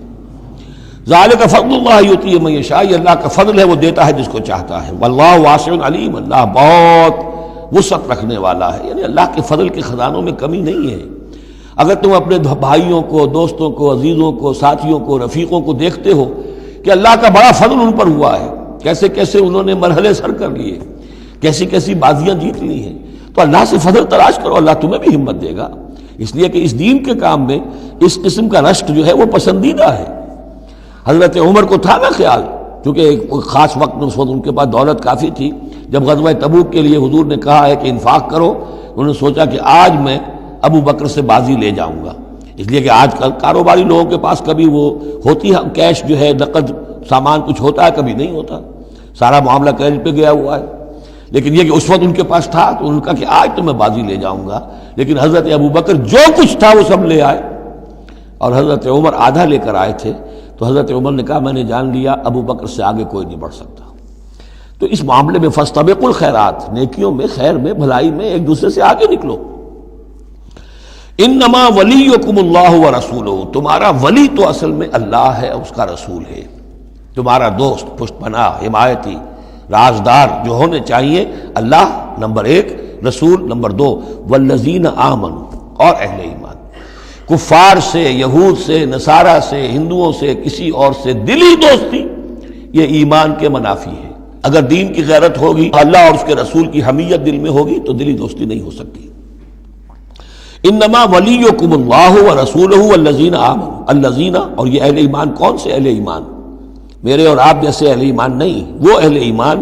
ذالک فضل اللہ یؤتیہ من یشاء، یہ اللہ کا فضل ہے، وہ دیتا ہے جس کو چاہتا ہے، واللہ واسع علیم، اللہ بہت وسعت رکھنے والا ہے، یعنی اللہ کے فضل کے خزانوں میں کمی نہیں ہے۔ اگر تم اپنے بھائیوں کو، دوستوں کو، عزیزوں کو، ساتھیوں کو، رفیقوں کو دیکھتے ہو کہ اللہ کا بڑا فضل ان پر ہوا ہے، کیسے کیسے انہوں نے مرحلے سر کر لیے، کیسی کیسی بازیاں جیت لی ہیں، تو اللہ سے فضل تلاش کرو، اللہ تمہیں بھی ہمت دے گا، اس لیے کہ اس دین کے کام میں اس قسم کا رشک جو ہے وہ پسندیدہ ہے۔ حضرت عمر کو تھا نا خیال، چونکہ ایک خاص وقت میں اس وقت ان کے پاس دولت کافی تھی، جب غزوہ تبوک کے لیے حضور نے کہا ہے کہ انفاق کرو، انہوں نے سوچا کہ آج میں ابو بکر سے بازی لے جاؤں گا، اس لیے کہ آج کل کاروباری لوگوں کے پاس کبھی وہ ہوتی ہے کیش جو ہے، نقد سامان کچھ ہوتا ہے، کبھی نہیں ہوتا، سارا معاملہ کریڈٹ پہ گیا ہوا ہے، لیکن یہ کہ اس وقت ان کے پاس تھا تو انہوں نے کہا کہ آج تو میں بازی لے جاؤں گا، لیکن حضرت ابو بکر جو کچھ تھا وہ سب لے آئے، اور حضرت عمر آدھا لے کر آئے تھے، تو حضرت عمر نے کہا میں نے جان لیا ابو بکر سے آگے کوئی نہیں بڑھ سکتا۔ تو اس معاملے میں فاستبقوا الخیرات، نیکیوں میں، خیر میں، بھلائی میں ایک دوسرے سے آگے نکلو۔ انما ولیکم اللہ ورسولہ، تمہارا ولی تو اصل میں اللہ ہے، اس کا رسول ہے، تمہارا دوست، پشت پناہ، حمایتی، رازدار جو ہونے چاہیے اللہ نمبر ایک، رسول نمبر دو، والذین آمنوا، اور اہل ایمان۔ کفار سے، یہود سے، نصارہ سے، ہندوؤں سے، کسی اور سے دلی دوستی یہ ایمان کے منافی ہے۔ اگر دین کی غیرت ہوگی، اللہ اور اس کے رسول کی حمیت دل میں ہوگی تو دلی دوستی نہیں ہو سکتی۔ انما ولیکم اللہ ورسولہ والذین آمنوا، الذین، اور یہ اہل ایمان کون سے اہل ایمان؟ میرے اور آپ جیسے اہل ایمان نہیں، وہ اہل ایمان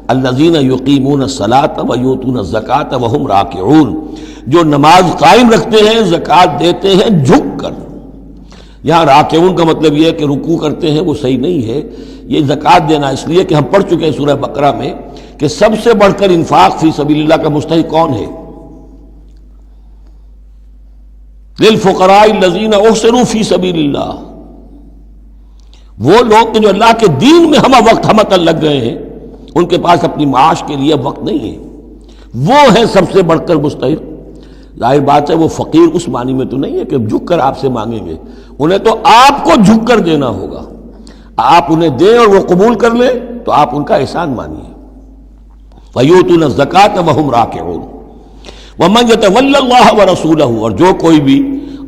الذین یقیمون الصلاۃ ویؤتون الزکاۃ وہم راکعون، جو نماز قائم رکھتے ہیں، زکوٰۃ دیتے ہیں جھک کر۔ یہاں راکعون کا مطلب یہ ہے کہ رکوع کرتے ہیں، وہ صحیح نہیں ہے، یہ زکوٰۃ دینا اس لیے کہ ہم پڑھ چکے ہیں سورہ بقرہ میں کہ سب سے بڑھ کر انفاق فی سبیل اللہ کا مستحق کون ہے؟ للفقراء الذین احصروا فی سبیل اللہ، وہ لوگ کہ جو اللہ کے دین میں ہمہ وقت ہمتن لگ گئے ہیں، ان کے پاس اپنی معاش کے لیے وقت نہیں ہے، وہ ہے سب سے بڑھ کر مستحق۔ ظاہر بات ہے وہ فقیر اس معنی میں تو نہیں ہے کہ جھک کر آپ سے مانگیں گے، انہیں تو آپ کو جھک کر دینا ہوگا، آپ انہیں دیں اور وہ قبول کر لیں تو آپ ان کا احسان مانیے۔ وَيُؤْتُونَ الزَّكَاةَ وَهُمْ رَاكِعُونَ وَمَنْ يَتَوَلَّ اللَّهَ وَرَسُولَهُ، اور جو کوئی بھی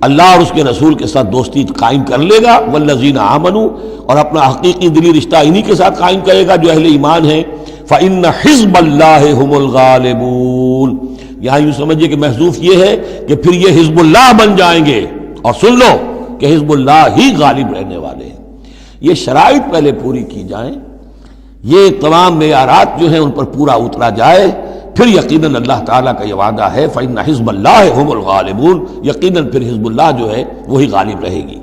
اللہ اور اس کے رسول کے ساتھ دوستی قائم کر لے گا، وَالَّذِينَ آمَنُوا، اور اپنا حقیقی دلی رشتہ انہی کے ساتھ قائم کرے گا جو اہل ایمان ہیں، فَإِنَّ حِزْبَ اللَّهِ هُمُ الْغَالِبُونَ، یہاں یوں سمجھیے کہ محذوف یہ ہے کہ پھر یہ حزب اللہ بن جائیں گے، اور سن لو کہ حزب اللہ ہی غالب رہنے والے ہیں۔ یہ شرائط پہلے پوری کی جائیں، یہ تمام معیارات جو ہیں ان پر پورا اترا جائے، پھر یقیناً اللہ تعالیٰ کا یہ وعدہ ہے فَإِنَّ حِزْبَ اللَّهِ هُمُ الْغَالِبُونَ، یقیناً پھر حزب اللہ جو ہے وہی غالب رہے گی۔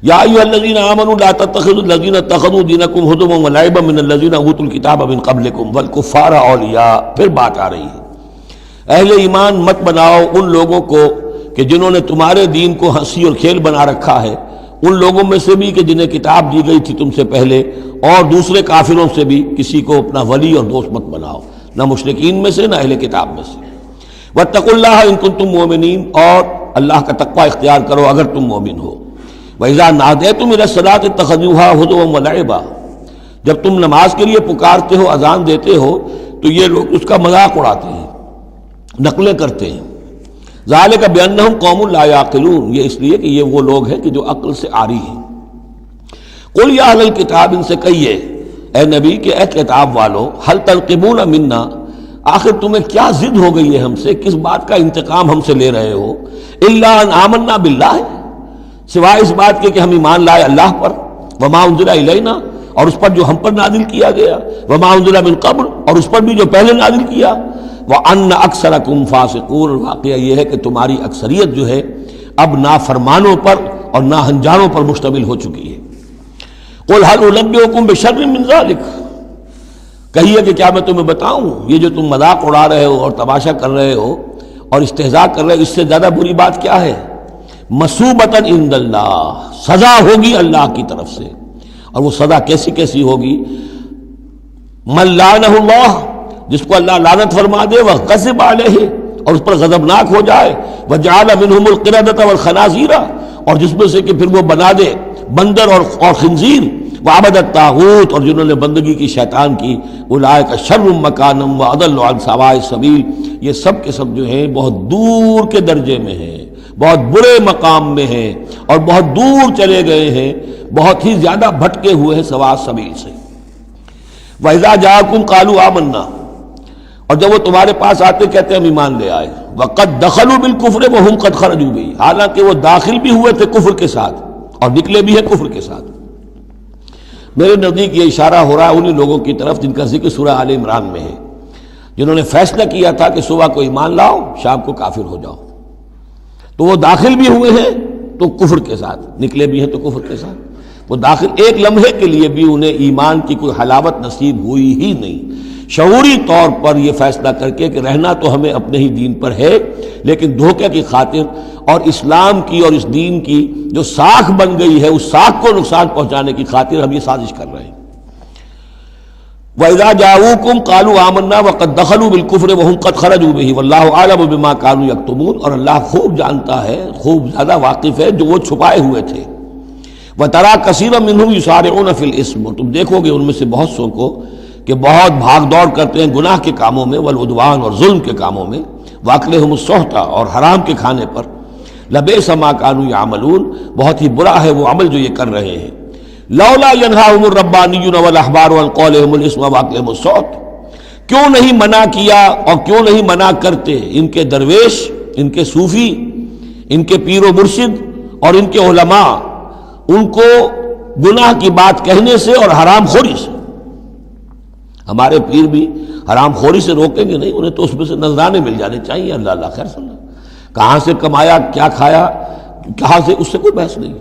یا ایھا الذین آمنوا لا تتخذوا الذین اتخذوا دینکم ہزوا ولعبا من الذین اوتوا الکتاب من قبلکم والکفار اولیاء، پھر بات آ رہی ہے، اہل ایمان مت بناؤ ان لوگوں کو کہ جنہوں نے تمہارے دین کو ہنسی اور کھیل بنا رکھا ہے، ان لوگوں میں سے بھی کہ جنہیں کتاب دی گئی تھی تم سے پہلے، اور دوسرے کافروں سے بھی کسی کو اپنا ولی اور دوست مت بناؤ، نہ مشرکین میں سے نہ اہل کتاب میں سے۔ واتقوا اللہ ان کنتم مؤمنین، اور اللہ کا تقوی اختیار کرو اگر تم مومن ہو۔ وَإِذَا نَادَيْتُمْ إِلَى الصَّلَاةِ اتَّخَذُوهَا هُزُوًا وَلَعِبًا، جب تم نماز کے لیے پکارتے ہو، اذان دیتے ہو، تو یہ لوگ اس کا مذاق اڑاتے ہیں، نقلیں کرتے ہیں۔ ذَلِكَ بِأَنَّهُمْ قَوْمٌ لَا يَعْقِلُونَ، یہ اس لیے کہ یہ وہ لوگ ہیں کہ جو عقل سے عاری ہیں۔ قل یا اہل الکتاب، ان سے کہیے اے نبی کہ اے کتاب والو، حل تنقمون منا، آخر تمہیں کیا ضد ہو گئی ہے ہم سے، کس بات کا انتقام ہم سے لے رہے ہو، الا ان آمنا باللہ، سوائے اس بات کے کہ ہم ایمان لائے اللہ پر، وما انزل الینا، اور اس پر جو ہم پر نازل کیا گیا، وما انزل من قبل، اور اس پر بھی جو پہلے نازل کیا، وان اکثرکم فاسقون، واقعہ یہ ہے کہ تمہاری اکثریت جو ہے اب نافرمانوں پر اور ناہنجاروں پر مشتمل ہو چکی ہے۔ قل هل انبئکم بشر من ذلک، کہیے کہ کیا میں تمہیں بتاؤں، یہ جو تم مذاق اڑا رہے ہو اور تماشا کر رہے ہو اور استہزاء کر رہے ہو، اس سے زیادہ بری بات کیا ہے، مثوبۃ عند اللہ، سزا ہوگی اللہ کی طرف سے، اور وہ سزا کیسی کیسی ہوگی، من لعنہ اللہ، جس کو اللہ لعنت فرما دے، وغضب علیہ، اور اس پر غضبناک ہو جائے، وجعل منہم القردۃ والخنازیر، اور جس میں سے کہ پھر وہ بنا دے بندر اور خنزیر، وعبد الطاغوت، اور جنہوں نے بندگی کی شیطان کی، اولئک شر مکانا واضل عن سواء السبیل، یہ سب کے سب جو ہیں بہت دور کے درجے میں ہیں، بہت برے مقام میں ہیں، اور بہت دور چلے گئے ہیں، بہت ہی زیادہ بھٹکے ہوئے ہیں سواء السبیل سے۔ وَإِذَا جَاءَكُمْ قَالُوا آمَنَّا، اور جب وہ تمہارے پاس آتے کہتے ہیں ہم ایمان لے آئے، وَقَدْ دَخَلُوا بِالْكُفْرِ وَهُمْ قَدْ خَرَجُوا بِهِ، حالانکہ وہ داخل بھی ہوئے تھے کفر کے ساتھ اور نکلے بھی ہیں کفر کے ساتھ۔ میرے نزدیک یہ اشارہ ہو رہا ہے انہی لوگوں کی طرف جن کا ذکر سورہ آل عمران میں ہے، جنہوں نے فیصلہ کیا تھا کہ صبح کو ایمان لاؤ، شام کو کافر ہو جاؤ، تو وہ داخل بھی ہوئے ہیں تو کفر کے ساتھ، نکلے بھی ہیں تو کفر کے ساتھ۔ وہ داخل ایک لمحے کے لیے بھی انہیں ایمان کی کوئی حلاوت نصیب ہوئی ہی نہیں، شعوری طور پر یہ فیصلہ کر کے کہ رہنا تو ہمیں اپنے ہی دین پر ہے، لیکن دھوکے کی خاطر اور اسلام کی اور اس دین کی جو ساکھ بن گئی ہے اس ساکھ کو نقصان پہنچانے کی خاطر ہم یہ سازش کر رہے ہیں۔ وَإِذَا جَاءُوكُمْ قَالُوا آمَنَّا وَقَدْ دَخَلُوا بِالْكُفْرِ وَهُمْ قَدْ خَرَجُوا بِهِ وَاللَّهُ أَعْلَمُ بِمَا كَانُوا يَكْتُمُونَ، اور اللہ خوب جانتا ہے، خوب زیادہ واقف ہے جو وہ چھپائے ہوئے تھے۔ وَتَرَىٰ كَثِيرًا مِّنْهُمْ يُسَارِعُونَ فِي الْإِثْمِ، اور تم دیکھو گے ان میں سے بہت سو کو کہ بہت بھاگ دوڑ کرتے ہیں گناہ کے کاموں میں، والعدوان، اور ظلم کے کاموں میں، وَأَكْلِهِمُ السُّحْتَ، اور حرام کے کھانے پر، لَبِئْسَ مَا كَانُوا يَعْمَلُونَ، بہت ہی برا ہے وہ عمل جو یہ کر رہے ہیں۔ لولا ينهاهم الربانيون والاحبار عن قولهم الاسم واكلهم السحت، کیوں نہیں منع کیا اور کیوں نہیں منع کرتے ان کے درویش، ان کے صوفی، ان کے پیر و مرشد اور ان کے علماء ان کو گناہ کی بات کہنے سے اور حرام خوری سے۔ ہمارے پیر بھی حرام خوری سے روکیں گے نہیں، انہیں تو اس میں سے نذرانے مل جانے چاہیے، اللہ اللہ خیر صلی اللہ، کہاں سے کمایا، کیا کھایا، کہاں سے، اس سے کوئی بحث نہیں۔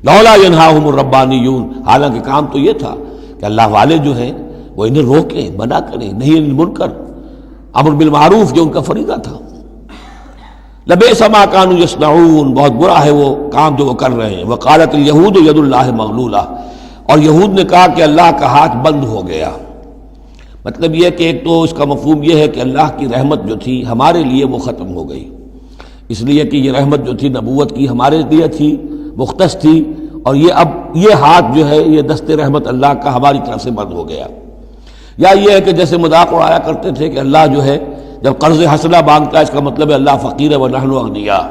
لولا ینہاہم الربانیون، حالانکہ کام تو یہ تھا کہ اللہ والے جو ہیں وہ انہیں روکیں، منع کریں، نہیں المنکر، امر بالمعروف جو ان کا فریضہ تھا۔ لبئس ما کانوا یصنعون، بہت برا ہے وہ کام جو وہ کر رہے ہیں۔ وقالت الیہود ید اللہ مغلولہ، اور یہود نے کہا کہ اللہ کا ہاتھ بند ہو گیا۔ مطلب یہ کہ ایک تو اس کا مفہوم یہ ہے کہ اللہ کی رحمت جو تھی ہمارے لیے وہ ختم ہو گئی، اس لیے کہ یہ رحمت جو تھی نبوت کی ہمارے لیے تھی، مختص تھی، اور یہ اب یہ ہاتھ جو ہے یہ دست رحمت اللہ کا ہماری طرف سے بند ہو گیا۔ یا یہ ہے کہ جیسے مذاق اڑایا کرتے تھے کہ اللہ جو ہے جب قرض حسنہ مانگتا ہے اس کا مطلب ہے اللہ فقیر ہے ونحن اغنیاء۔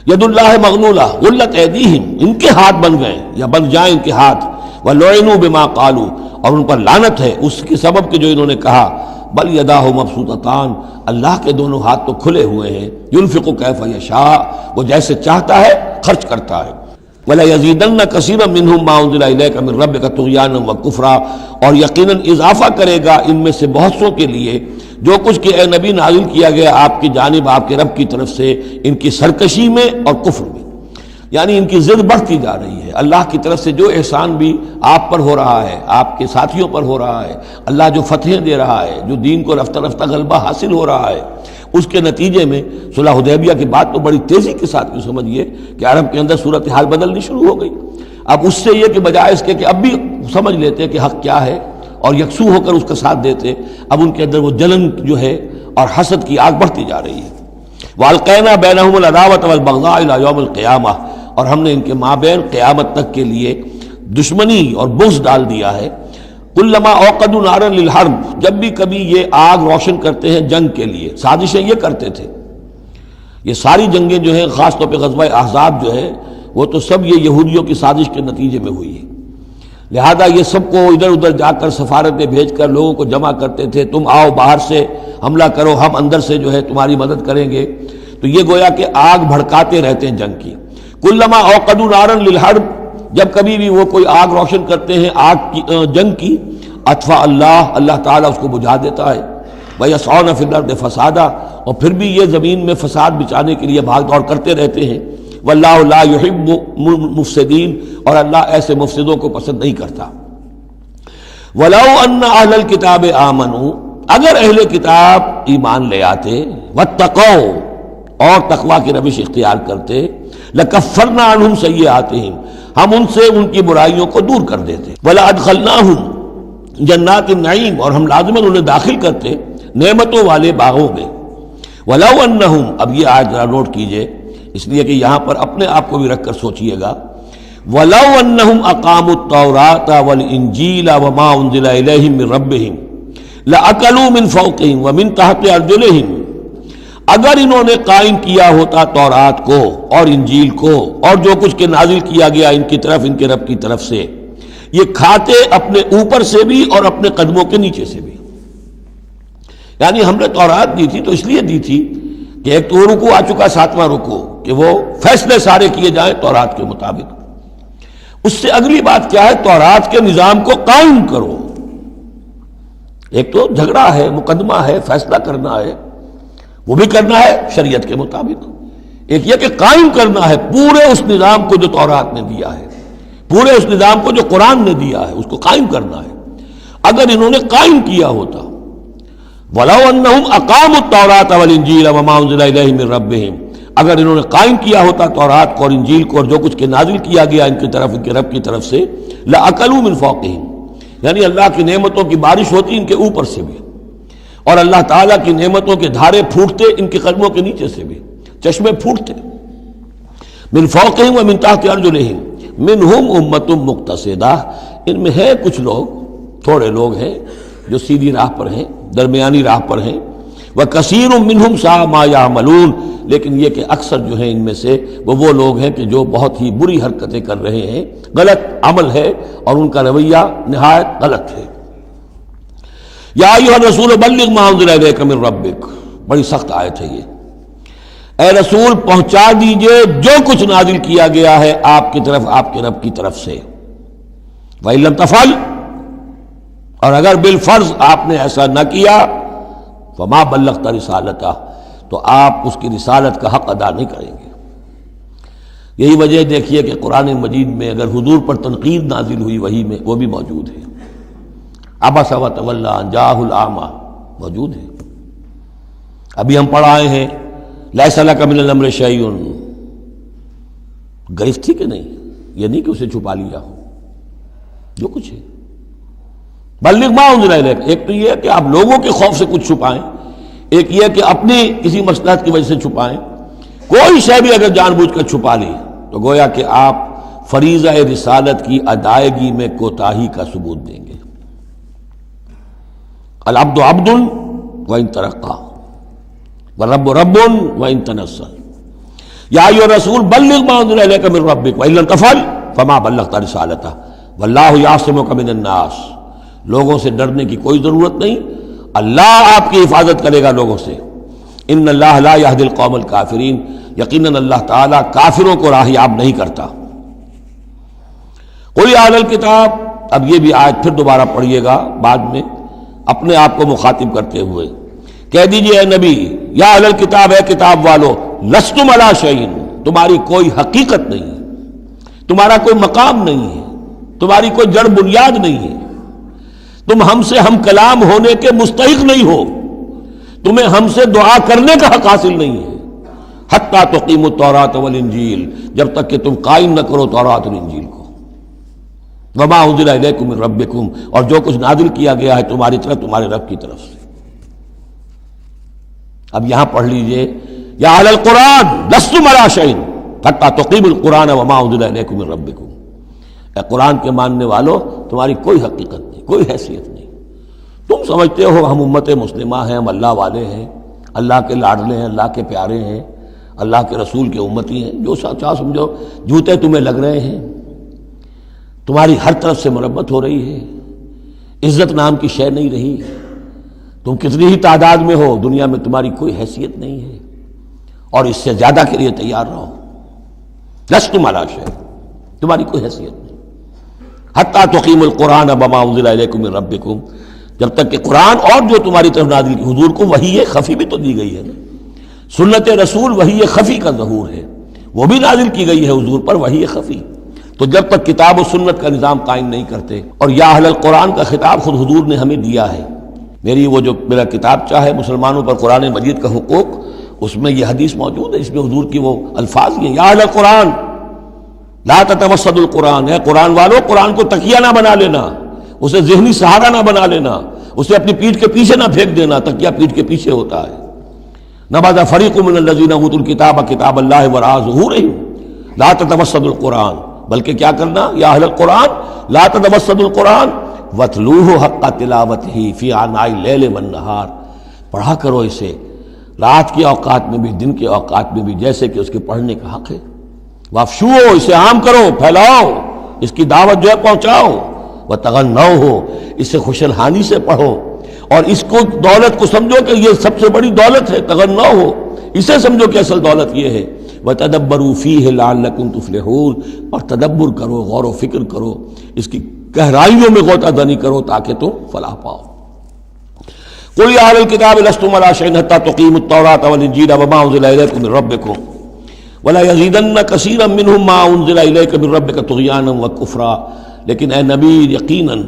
ید اللہ مغلولہ غلت ایدیہم، ان کے ہاتھ بن گئے یا بن جائیں ان کے ہاتھ، ولعنوا بما قالوا، اور ان پر لعنت ہے اس کے سبب کہ جو انہوں نے کہا۔ بل یداہ مبسوطتان، اللہ کے دونوں ہاتھ تو کھلے ہوئے ہیں، ينفق کیف یشاء، وہ جیسے چاہتا ہے خرچ کرتا ہے۔ وَلَيَزِيدَنَّ كَثِيرًا مِّنْهُم مَّا أُنزِلَ إِلَيْكَ مِن رَّبِّكَ طُغْيَانًا وَكُفْرًا، اور یقیناً اضافہ کرے گا ان میں سے بہت سو کے لیے جو کچھ کہ اے نبی نازل کیا گیا آپ کی جانب آپ کے رب کی طرف سے، ان کی سرکشی میں اور کفر میں، یعنی ان کی ضد بڑھتی جا رہی ہے۔ اللہ کی طرف سے جو احسان بھی آپ پر ہو رہا ہے، آپ کے ساتھیوں پر ہو رہا ہے، اللہ جو فتحیں دے رہا ہے، جو دین کو رفتہ رفتہ غلبہ حاصل ہو رہا ہے، اس کے نتیجے میں صلح حدیبیہ کے بعد تو بڑی تیزی کے ساتھ بھی سمجھیے کہ عرب کے اندر صورتحال بدلنی شروع ہو گئی۔ اب اس سے یہ کہ بجائے اس کے کہ اب بھی سمجھ لیتے کہ حق کیا ہے اور یکسو ہو کر اس کا ساتھ دیتے، اب ان کے اندر وہ جلن جو ہے اور حسد کی آگ بڑھتی جا رہی ہے۔ وَأَلْقَيْنَا بَيْنَهُمُ الْعَدَاوَةَ وَالْبَغْضَاءَ إِلَى يَوْمِ الْقِيَامَةِ، اور ہم نے ان کے مابین قیامت تک کے لیے دشمنی اور بغض ڈال دیا ہے۔ کلما اوقدوا نارا للحرب، جب بھی کبھی یہ آگ روشن کرتے ہیں جنگ کے لیے، سازشیں یہ کرتے تھے۔ یہ ساری جنگیں جو ہیں خاص طور پہ غزوہ احزاب جو ہے وہ تو سب یہ یہودیوں کی سازش کے نتیجے میں ہوئی ہے۔ لہذا یہ سب کو ادھر ادھر جا کر سفارتیں بھیج کر لوگوں کو جمع کرتے تھے، تم آؤ باہر سے حملہ کرو، ہم اندر سے جو ہے تمہاری مدد کریں گے۔ تو یہ گویا کہ آگ بھڑکاتے رہتے ہیں جنگ کی۔ کلما اوقدوا نارا للحرب، جب کبھی بھی وہ کوئی آگ روشن کرتے ہیں آگ کی جنگ کی، اطفا اللہ تعالیٰ اس کو بجھا دیتا ہے۔ وَيَسْعَوْنَ فِي الْأَرْضِ فَسَادًا، اور پھر بھی یہ زمین میں فساد بچانے کے لیے بھاگ دوڑ کرتے رہتے ہیں۔ وَاللَّهُ لَا يُحِبُّ الْمُفْسِدِينَ، اور اللہ ایسے مفسدوں کو پسند نہیں کرتا۔ وَلَوْ أَنَّ أَهْلَ الْكِتَابِ آمَنُوا، اگر اہل کتاب ایمان لے آتے، وَاتَّقَوْا، اور تقوی کی روش اختیار کرتے، لَكَفَّرْنَا عَنْهُمْ سَيِّئَاتِهِمْ، ہم ان سے ان کی برائیوں کو دور کر دیتے۔ وَلَأَدْخَلْنَاهُمْ جنات النعیم، اور ہم لازماً انہیں داخل کرتے نعمتوں والے باغوں میں۔ وَلَوْ أَنَّهُمْ، اب یہ آیت ذرا نوٹ کیجئے اس لیے کہ یہاں پر اپنے آپ کو بھی رکھ کر سوچئے گا۔ وَلَوْ أَنَّهُمْ أَقَامُوا التَّوْرَاةَ وَالْإِنْجِيلَ وَمَا أُنزِلَ إِلَيْهِمْ مِنْ رَبِّهِمْ لَأَكَلُوا مِنْ فَوْقِهِمْ وَمِنْ تَحْتِ أَرْجُلِهِمْ، اگر انہوں نے قائم کیا ہوتا تورات کو اور انجیل کو اور جو کچھ کے نازل کیا گیا ان کی طرف، ان کے رب کی طرف سے، یہ کھاتے اپنے اوپر سے بھی اور اپنے قدموں کے نیچے سے بھی۔ یعنی ہم نے تورات دی تھی تو اس لیے دی تھی کہ ایک تو رکوع آ چکا، 7واں رکوع، کہ وہ فیصلے سارے کیے جائیں تورات کے مطابق۔ اس سے اگلی بات کیا ہے؟ تورات کے نظام کو قائم کرو۔ ایک تو جھگڑا ہے، مقدمہ ہے، فیصلہ کرنا ہے، وہ بھی کرنا ہے شریعت کے مطابق۔ ایک یہ کہ قائم کرنا ہے پورے اس نظام کو جو تورات نے دیا ہے، پورے اس نظام کو جو قرآن نے دیا ہے، اس کو قائم کرنا ہے۔ اگر انہوں نے قائم کیا ہوتا، وَلَوْ أَنَّهُمْ أَقَامُوا التَّوْرَاةَ وَالْإِنْجِيلَ وَمَا أُنزِلَ إِلَيْهِمْ مِنْ رَبِّهِمْ، اگر انہوں نے قائم کیا ہوتا تورات کو اور انجیل کو اور جو کچھ کے نازل کیا گیا ان کی طرف، ان کے رب کی طرف سے، لَأَكَلُوا مِنْ فَوْقِهِمْ، یعنی اللہ کی نعمتوں کی بارش ہوتی ان کے اوپر سے بھی، اور اللہ تعالیٰ کی نعمتوں کے دھارے پھوٹتے ان کے قدموں کے نیچے سے بھی، چشمے پھوٹتے۔ من فوقہم ومن تحت ارجلہم منہم امۃ مقتصدہ، ان میں ہے کچھ لوگ، تھوڑے لوگ ہیں جو سیدھی راہ پر ہیں، درمیانی راہ پر ہیں۔ وکثیر منہم ساء ما یعملون، لیکن یہ کہ اکثر جو ہیں ان میں سے وہ لوگ ہیں کہ جو بہت ہی بری حرکتیں کر رہے ہیں، غلط عمل ہے اور ان کا رویہ نہایت غلط ہے۔ یا ایھا الرسول بلغ ما انزل الیک من ربک، بڑی سخت آیت ہے یہ۔ اے رسول پہنچا دیجئے جو کچھ نازل کیا گیا ہے آپ کی طرف، آپ کے رب کی طرف سے۔ وَإِن لَّمْ تَفْعَلْ، اور اگر بالفرض آپ نے ایسا نہ کیا، فَمَا بَلَّغْتَ رِسَالَتَهْ، تو آپ اس کی رسالت کا حق ادا نہیں کریں گے۔ یہی وجہ دیکھیے کہ قرآن مجید میں اگر حضور پر تنقید نازل ہوئی وحی میں، وہ بھی موجود ہے۔ عبس وتولی ان جاءہ الاعمی موجود ہے۔ ابھی ہم پڑھ آئے ہیں لیس لک من الامر شیء، گرفت تھی کہ نہیں؟ یہ نہیں کہ اسے چھپا لیا ہو، جو کچھ ہے۔ بلغ ما انزل الیک، ایک تو یہ کہ آپ لوگوں کے خوف سے کچھ چھپائیں، ایک یہ کہ اپنی کسی مصلحت کی وجہ سے چھپائیں۔ کوئی شے بھی اگر جان بوجھ کر چھپا لی تو گویا کہ آپ فریضہ رسالت کی ادائیگی میں کوتاہی کا ثبوت دیں گے۔ العبد عبد وان ترقى والرب رب وان تنزل، یا ایھا الرسول بلغ ما انزل الیک من ربک وان لم تفعل فما بلغت رسالتہ واللہ یعصمک من الناس، لوگوں سے ڈرنے کی کوئی ضرورت نہیں، اللہ آپ کی حفاظت کرے گا لوگوں سے۔ ان اللہ لا یہدی القوم الکافرین، یقیناً اللہ تعالیٰ کافروں کو راہیاب نہیں کرتا۔ قل یا اہل الکتاب، اب یہ بھی آیت پھر دوبارہ پڑھیے گا بعد میں اپنے آپ کو مخاطب کرتے ہوئے، کہہ دیجئے اے نبی، یا اہل الکتاب، اے کتاب والو، لستم علی شیء، تمہاری کوئی حقیقت نہیں ہے، تمہارا کوئی مقام نہیں ہے، تمہاری کوئی جڑ بنیاد نہیں ہے، تم ہم سے ہم کلام ہونے کے مستحق نہیں ہو، تمہیں ہم سے دعا کرنے کا حق حاصل نہیں ہے، حتی تقیموا التوراۃ والانجیل، جب تک کہ تم قائم نہ کرو تورات اور انجیل کو، وما انزل الیکم من ربکم، اور جو کچھ نازل کیا گیا ہے تمہاری طرف، تمہارے رب کی طرف سے۔ اب یہاں پڑھ لیجئے، یا اہل القرآن لستم علی شیء حتی تقیموا القرآن وما انزل الیکم من ربکم، اے قرآن کے ماننے والو، تمہاری کوئی حقیقت نہیں، کوئی حیثیت نہیں۔ تم سمجھتے ہو ہم امت مسلمہ ہیں، ہم اللہ والے ہیں، اللہ کے لاڈلے ہیں، اللہ کے پیارے ہیں، اللہ کے رسول کے امتی ہیں، جو چاہو سمجھو، جوتے تمہیں لگ رہے ہیں، تمہاری ہر طرف سے مرمت ہو رہی ہے، عزت نام کی شے نہیں رہی، تم کتنی ہی تعداد میں ہو، دنیا میں تمہاری کوئی حیثیت نہیں ہے، اور اس سے زیادہ کے لیے تیار رہو، لستم علی شیء، تمہاری کوئی حیثیت نہیں، حتی تقیموا القرآن بما انزل الیکم من ربکم، جب تک کہ قرآن اور جو تمہاری طرف نازل کی، حضور کو وحی خفی بھی تو دی گئی ہے نا، سنت رسول وحی خفی کا ظہور ہے، وہ بھی نازل کی گئی ہے حضور پر وحی خفی، تو جب تک کتاب و سنت کا نظام قائم نہیں کرتے، اور یا اہل القرآن کا خطاب خود حضور نے ہمیں دیا ہے، میرا کتاب چاہے مسلمانوں پر قرآن مجید کا حقوق، اس میں یہ حدیث موجود ہے، اس میں حضور کی وہ الفاظ ہیں، یا اہل القرآن لا تتوسدوا القرآن، ہے قرآن والوں، قرآن کو تکیہ نہ بنا لینا، اسے ذہنی سہارا نہ بنا لینا، اسے اپنی پیٹھ کے پیچھے نہ پھینک دینا، تکیہ پیٹھ کے پیچھے ہوتا ہے، نبذ فریق من الذین اوتوا الکتاب کتاب اللہ وراء ظہورہم لا تتوسدوا القرآن، بلکہ کیا کرنا، یا اہل القرآن لا تتوسدوا القرآن واتلوہ حق تلاوتہ فی آناء اللیل والنہار، پڑھا کرو اسے رات کے اوقات میں بھی دن کے اوقات میں بھی جیسے کہ اس کے پڑھنے کا حق ہے، وافشوہ، اسے عام کرو، پھیلاؤ، اس کی دعوت جو ہے پہنچاؤ، وتغنوہ، اسے خوشالحانی سے پڑھو، اور اس کو دولت کو سمجھو کہ یہ سب سے بڑی دولت ہے، تغنوہ، اسے سمجھو کہ اصل دولت یہ ہے، وتدبروا فیہ لعلکم تفلحون، اور تدبر کرو، غور و فکر کرو، اس کی گہرائیوں میں غوطہ زنی کرو تاکہ تم فلاح پاؤ۔ قل یا اہل الکتاب لستم علی شیء حتی تقیموا التوراۃ والانجیل وما انزل الیکم من ربکم ولا یزیدن کثیرا منہم ما انزل الیک من ربک طغیانا وکفرا، لیکن اے نبی یقیناً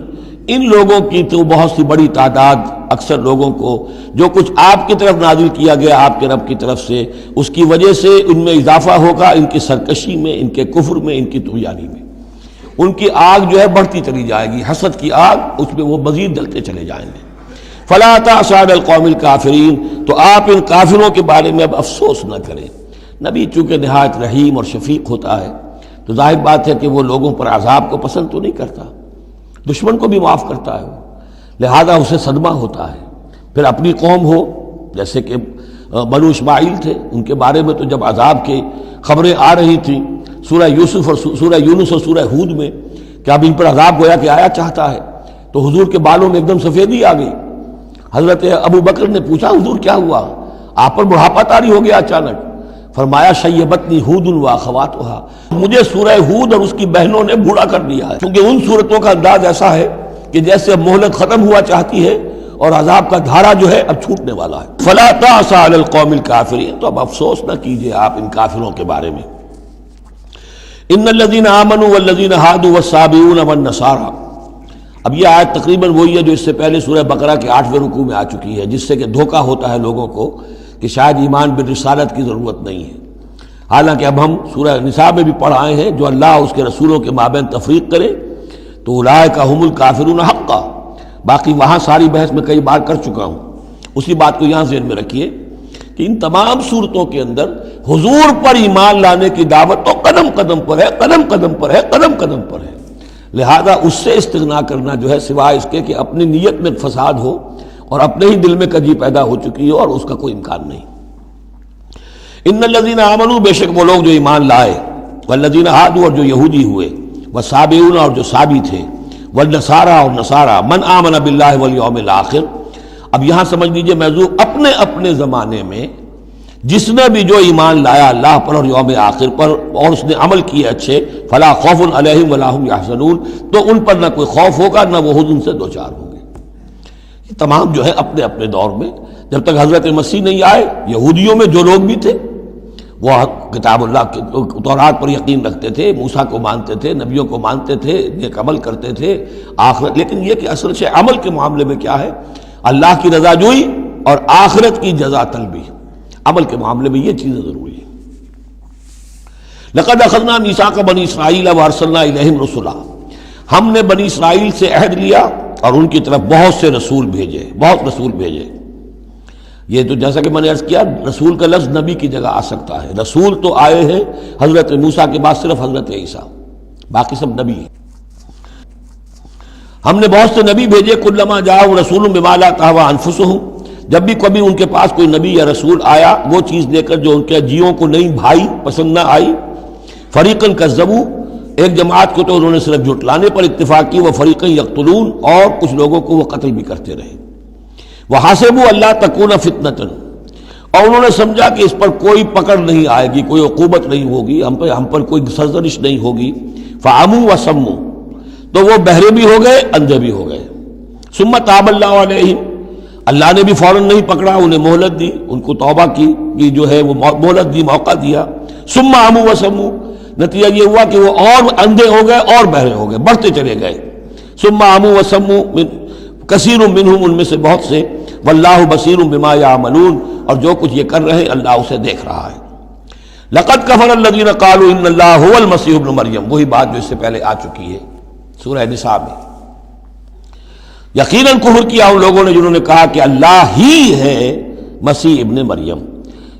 ان لوگوں کی تو بہت سی بڑی تعداد، اکثر لوگوں کو جو کچھ آپ کی طرف نازل کیا گیا آپ کے رب کی طرف سے، اس کی وجہ سے ان میں اضافہ ہوگا، ان کی سرکشی میں، ان کے کفر میں، ان کی طغیانی میں، ان کی آگ جو ہے بڑھتی چلی جائے گی، حسد کی آگ، اس میں وہ مزید جلتے چلے جائیں گے۔ فلا تأس علی القوم الکافرین، تو آپ ان کافروں کے بارے میں اب افسوس نہ کریں، نبی چونکہ نہایت رحیم اور شفیق ہوتا ہے تو ظاہر بات ہے کہ وہ لوگوں پر عذاب کو پسند تو نہیں کرتا، دشمن کو بھی معاف کرتا ہے وہ، لہذا اسے صدمہ ہوتا ہے۔ پھر اپنی قوم ہو، جیسے کہ بنو اسماعیل تھے، ان کے بارے میں تو جب عذاب کی خبریں آ رہی تھیں سورہ یوسف اور سورہ یونس اور سورہ ہود میں کہ اب ان پر عذاب گویا کہ آیا چاہتا ہے، تو حضور کے بالوں میں ایک دم سفیدی آ گئی۔ حضرت ابو بکر نے پوچھا حضور کیا ہوا، آپ پر بڑھاپا طاری ہو گیا اچانک؟ فرمایا شیبتنی ہود واخواتھا، مجھے سورہ ہود اور اس کی بہنوں نے بوڑھا کر دیا ہے، کیونکہ ان صورتوں کا انداز ایسا ہے کہ جیسے اب مہلت ختم ہوا چاہتی ہے اور عذاب کا دھارا جو ہے اب چھوٹنے والا ہے۔ فلا تأس علی القوم الکافرین، تو اب افسوس نہ کیجئے آپ ان کافروں کے بارے میں۔ ان الذین آمنوا والذین ہادوا والصابئون والنصارى، اب یہ آیت تقریباً وہی ہے جو اس سے پہلے سورہ بقرہ کے 8ویں رکوع میں آ چکی ہے، جس سے کہ دھوکہ ہوتا ہے لوگوں کو کہ شاید ایمان بالرسالت کی ضرورت نہیں ہے، حالانکہ اب ہم سورہ نساء میں بھی پڑھ آئے ہیں جو اللہ اس کے رسولوں کے مابین تفریق کرے تو اولئک ھم الکافرون حقا، باقی وہاں ساری بحث میں کئی بار کر چکا ہوں، اسی بات کو یہاں ذہن میں رکھیے کہ ان تمام صورتوں کے اندر حضور پر ایمان لانے کی دعوت تو قدم قدم پر ہے، قدم قدم پر ہے، قدم قدم پر ہے، لہذا اس سے استغنا کرنا جو ہے سوائے اس کے کہ اپنی نیت میں فساد ہو اور اپنے ہی دل میں کجی پیدا ہو چکی ہو، اور اس کا کوئی امکان نہیں۔ ان الذین آمنوا، بے شک وہ لوگ جو ایمان لائے، والذین ہادوا، اور جو یہودی ہوئے، والصابئون، اور جو صابی تھے، والنصارى، اور نصارى، من آمن باللہ والیوم الآخر، اب یہاں سمجھ لیجئے موضوع اپنے اپنے زمانے میں جس نے بھی جو ایمان لایا اللہ پر اور یوم آخر پر اور اس نے عمل کیے اچھے، فلا خوف علیہم ولا هم یحزنون، تو ان پر نہ کوئی خوف ہوگا نہ وہ حزن سے دوچار ہوں گے۔ یہ تمام جو ہے اپنے اپنے دور میں، جب تک حضرت مسیح نہیں آئے، یہودیوں میں جو لوگ بھی تھے وہ کتاب اللہ کے تورات پر یقین رکھتے تھے، موسیٰ کو مانتے تھے، نبیوں کو مانتے تھے، نیک عمل کرتے تھے آخرت، لیکن یہ کہ اصل سے عمل کے معاملے میں کیا ہے، اللہ کی رضا جوئی اور آخرت کی جزا طلبی، عمل کے معاملے میں یہ چیزیں ضروری ہیں۔ لقد اخذنا میثاق بنی اسرائیل وارسلنا الیہم رسلا، ہم نے بنی اسرائیل سے عہد لیا اور ان کی طرف بہت سے رسول بھیجے، بہت رسول بھیجے۔ یہ تو جیسا کہ میں نے عرض کیا، رسول کا لفظ نبی کی جگہ آ سکتا ہے، رسول تو آئے ہیں حضرت موسیٰ کے بعد صرف حضرت عیسیٰ، باقی سب نبی ہیں۔ ہم نے بہت سے نبی بھیجے، کلما جاء رسول بما لا تهوى انفسهم، جب بھی کبھی ان کے پاس کوئی نبی یا رسول آیا وہ چیز لے کر جو ان کے جیوں کو نہیں بھائی، پسند نہ آئی، فریقاً کذبوا، ایک جماعت کو تو انہوں نے صرف جھٹلانے پر اتفاق کی، وہ فریقاً یقتلون، اور کچھ لوگوں کو وہ قتل بھی کرتے رہے۔ وحسبوا اللہ تکون فتنۃ، اور انہوں نے سمجھا کہ اس پر کوئی پکڑ نہیں آئے گی، کوئی عقوبت نہیں ہوگی، ہم پر کوئی سرزنش نہیں ہوگی۔ فعموا وصموا، تو وہ بہرے بھی ہو گئے، اندھے بھی ہو گئے۔ ثم تاب اللہ علیہم، اللہ نے بھی فوراً نہیں پکڑا، انہیں مہلت دی، ان کو توبہ کی جو ہے وہ مہلت دی، موقع دیا۔ ثم عموا وصموا، نتیجہ یہ ہوا کہ وہ اور اندھے ہو گئے اور بہرے ہو گئے، بڑھتے چلے گئے۔ ثم عموا وصموا کثیر منہم، ان میں سے بہت سے، واللہ بصیر بما یعملون، اور جو کچھ یہ کر رہے ہیں اللہ اسے دیکھ رہا ہے۔ لقد کفر الذین قالوا ان اللہ هو المسیح ابن مریم، وہی بات جو اس سے پہلے آ چکی ہے سورہ نساء میں۔ یقیناً کفر کیا ان لوگوں نے جنہوں نے کہا کہ اللہ ہی ہے مسیح ابن مریم،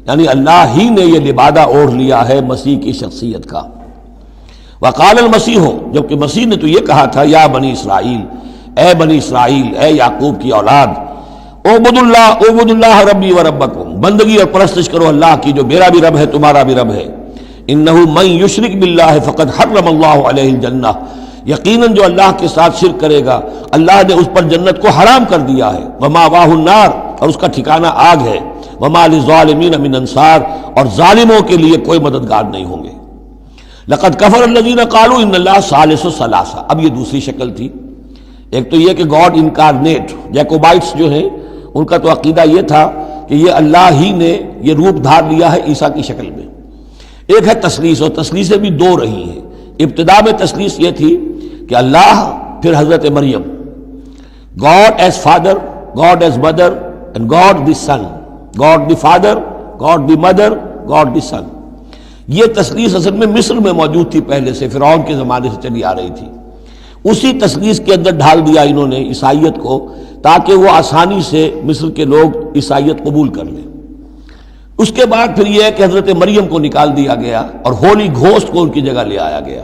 یعنی اللہ ہی نے یہ لبادہ اوڑھ لیا ہے مسیح کی شخصیت کا۔ وقال المسیح، جبکہ مسیح نے تو یہ کہا تھا یا بنی اسرائیل، اے بنی اسرائیل، اے یعقوب کی اولاد، اعبدوا اللہ ربی و ربکم، بندگی اور پرستش کرو اللہ کی جو میرا بھی رب ہے تمہارا بھی رب ہے۔ انہ من یشرک باللہ فقد حرم اللہ علیہ الجنہ، یقیناً جو اللہ کے ساتھ شرک کرے گا اللہ نے اس پر جنت کو حرام کر دیا ہے۔ ومأواہ النار، اور اس کا ٹھکانہ آگ ہے۔ وما للظالمین من انصار، اور ظالموں کے لیے کوئی مددگار نہیں ہوں گے۔ لقد کفر الذین قالوا ان اللہ ثالث ثلاثہ، اب یہ دوسری شکل تھی۔ ایک تو یہ کہ گاڈ انکارنیٹ، جیکوبائٹس جو ہیں ان کا تو عقیدہ یہ تھا کہ یہ اللہ ہی نے یہ روپ دھار لیا ہے عیسیٰ کی شکل میں۔ ایک ہے تثلیث، اور تثلیثیں بھی دو رہی ہیں۔ ابتدا میں تثلیث یہ تھی کہ اللہ، پھر حضرت مریم، God as father, God as mother, and God the son, God the father, God the mother, God the son. یہ تثلیث اصل میں مصر میں موجود تھی پہلے سے، فرعون کے زمانے سے چلی آ رہی تھی۔ اسی تثلیث کے اندر ڈھال دیا انہوں نے عیسائیت کو، تاکہ وہ آسانی سے مصر کے لوگ عیسائیت قبول کر لیں۔ اس کے بعد پھر یہ ہے کہ حضرت مریم کو نکال دیا گیا اور ہولی گھوسٹ کو ان کی جگہ لے آیا گیا۔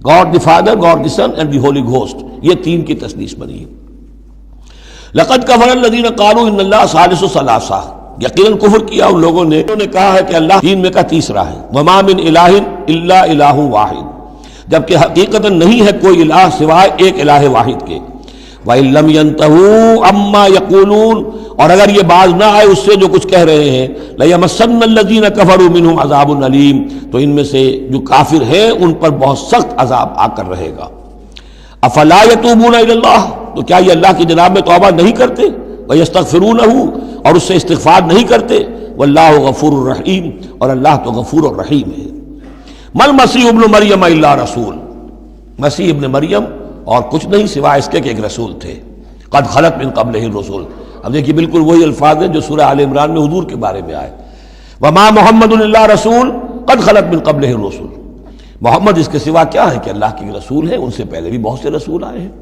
God the father, God the Son and the Holy Ghost, یہ تین کی تثلیث بنی ہے۔ لقد کفر الذین قالوا ان اللہ ثالث ثلاثہ، یقیناً کفر کیا ان لوگوں نے، انہوں نے کہا ہے کہ اللہ تین میں کا تیسرا ہے۔ وما من الہ الا الہ واحد، جبکہ حقیقتاً نہیں ہے کوئی الہ سوائے ایک الہ واحد کے۔ وَإِن لَّمْ يَنْتَهُوا عَمَّا يَقُولُونَ، اور اگر یہ باز نہ آئے اس سے جو کچھ کہہ رہے ہیں، لَيَمَسَّنَّ الَّذِينَ كَفَرُوا مِنْهُمْ عَذَابٌ أَلِيمٌ، تو ان میں سے جو کافر ہیں ان پر بہت سخت عذاب آ کر رہے گا۔ أَفَلَا يَتُوبُونَ إِلَى اللَّهِ، تو کیا یہ اللہ کی جناب میں توبہ نہیں کرتے؟ وَيَسْتَغْفِرُونَهُ، اور اس سے استغفار نہیں کرتے؟ وَاللَّهُ غَفُورٌ رَحِيمٌ، اور اللہ تو غفور اور رحیم ہے۔ مَا الْمَسِيحُ ابْنُ مَرْيَمَ إِلَّا رَسُولٌ، مسیح ابن مریم اور کچھ نہیں سوائے اس کے کہ ایک رسول تھے۔ قد خلت من قبلہ الرسل، اب دیکھیے بالکل وہی الفاظ ہیں جو سورہ آل عمران میں حضور کے بارے میں آئے۔ وما محمد الا رسول قد خلت من قبلہ الرسل، محمد اس کے سوا کیا ہے کہ اللہ کے رسول ہیں، ان سے پہلے بھی بہت سے رسول آئے ہیں۔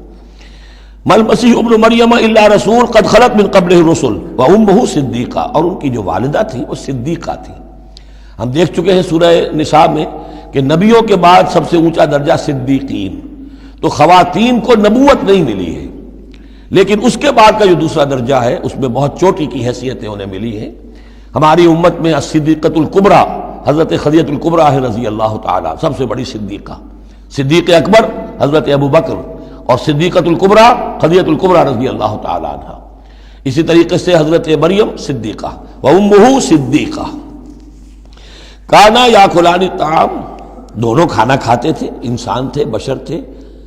ما المسیح ابن مریم الا رسول قد خلت من قبلہ الرسل وامہ صدیقہ، اور ان کی جو والدہ تھی وہ صدیقہ تھی۔ ہم دیکھ چکے ہیں سورہ نساء میں کہ نبیوں کے بعد سب سے اونچا درجہ صدیقین، تو خواتین کو نبوت نہیں ملی ہے، لیکن اس کے بعد کا جو دوسرا درجہ ہے اس میں بہت چوٹی کی حیثیتیں انہیں ملی ہیں۔ ہماری امت میں الصدیقۃ الکبریٰ حضرت خدیجہ الکبریٰ رضی اللہ تعالیٰ، سب سے بڑی صدیقہ، صدیق اکبر حضرت ابو بکر، اور صدیقۃ الکبریٰ خدیجہ الکبریٰ رضی اللہ تعالیٰ عنہ۔ اسی طریقے سے حضرت مریم صدیقہ وامہ صدیقہ۔ کانا یاکلان الطعام، دونوں کھانا کھاتے تھے، انسان تھے، بشر تھے،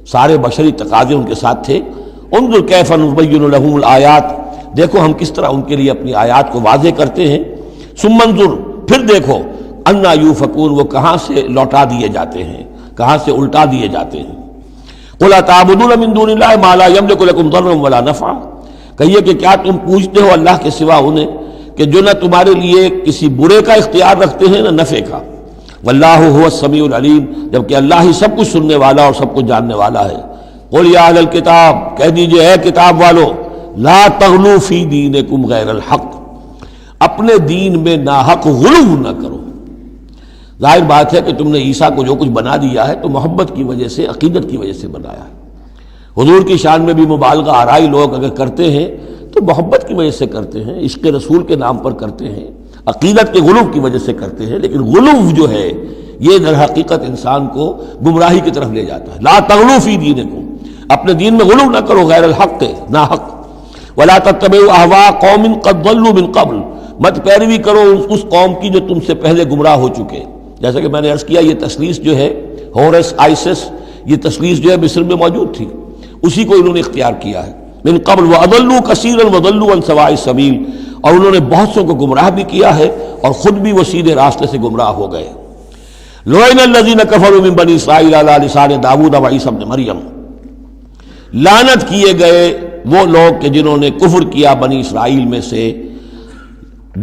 سارے بشری تقاضے ان کے ساتھ تھے۔ انظر کیف نبین لہم الآیات، دیکھو ہم کس طرح ان کے لیے اپنی آیات کو واضح کرتے ہیں۔ ثم انظر، پھر دیکھو، انا یوفکون، وہ کہاں سے لوٹا دیے جاتے ہیں، کہاں سے الٹا دیے جاتے ہیں۔ قل اتعبدون من دون اللہ ما لا یملک لکم ضرا ولا نفعا، کہیے کہ کیا تم پوچھتے ہو اللہ کے سوا انہیں کہ جو نہ تمہارے لیے کسی برے کا اختیار رکھتے ہیں نہ نفع کا۔ واللہ هو السمیع العلیم، جبکہ اللہ ہی سب کچھ سننے والا اور سب کچھ جاننے والا ہے۔ قل یا اہل الکتاب، کہہ دیجئے اے کتاب والو، لا تغلوا فی دینکم غیر الحق، اپنے دین میں ناحق غلو نہ کرو۔ ظاہر بات ہے کہ تم نے عیسیٰ کو جو کچھ بنا دیا ہے تو محبت کی وجہ سے، عقیدت کی وجہ سے بنایا ہے۔ حضور کی شان میں بھی مبالغہ آرائی لوگ اگر کرتے ہیں تو تو محبت کی وجہ سے کرتے ہیں، عشق رسول کے نام پر کرتے ہیں، عقیدت کے غلو کی وجہ سے کرتے ہیں، لیکن غلو جو ہے یہ در حقیقت انسان کو گمراہی کی طرف لے جاتا ہے۔ لا تغلو فی دینکم، اپنے دین میں غلو نہ کرو غیر الحق، ناحق۔ ولا تتبعوا اهواء قوم قد ضلوا من قبل، مت پیروی کرو اس قوم کی جو تم سے پہلے گمراہ ہو چکے۔ جیسا کہ میں نے عرض کیا، یہ تثلیث جو ہے ہورس آئسس، یہ تثلیث جو ہے مصر میں موجود تھی، اسی کو انہوں نے اختیار کیا ہے۔ من قبل واضلوا كثيرا وضلوا عن سواء السبيل، اور انہوں نے بہت سو کو گمراہ بھی کیا ہے اور خود بھی وہ سیدھے راستے سے گمراہ ہو گئے۔ لعن الذين كفروا من بني اسرائيل على لسان داود وعيسى ابن مريم، لعنت کیے گئے وہ لوگ کہ جنہوں نے کفر کیا بنی اسرائیل میں سے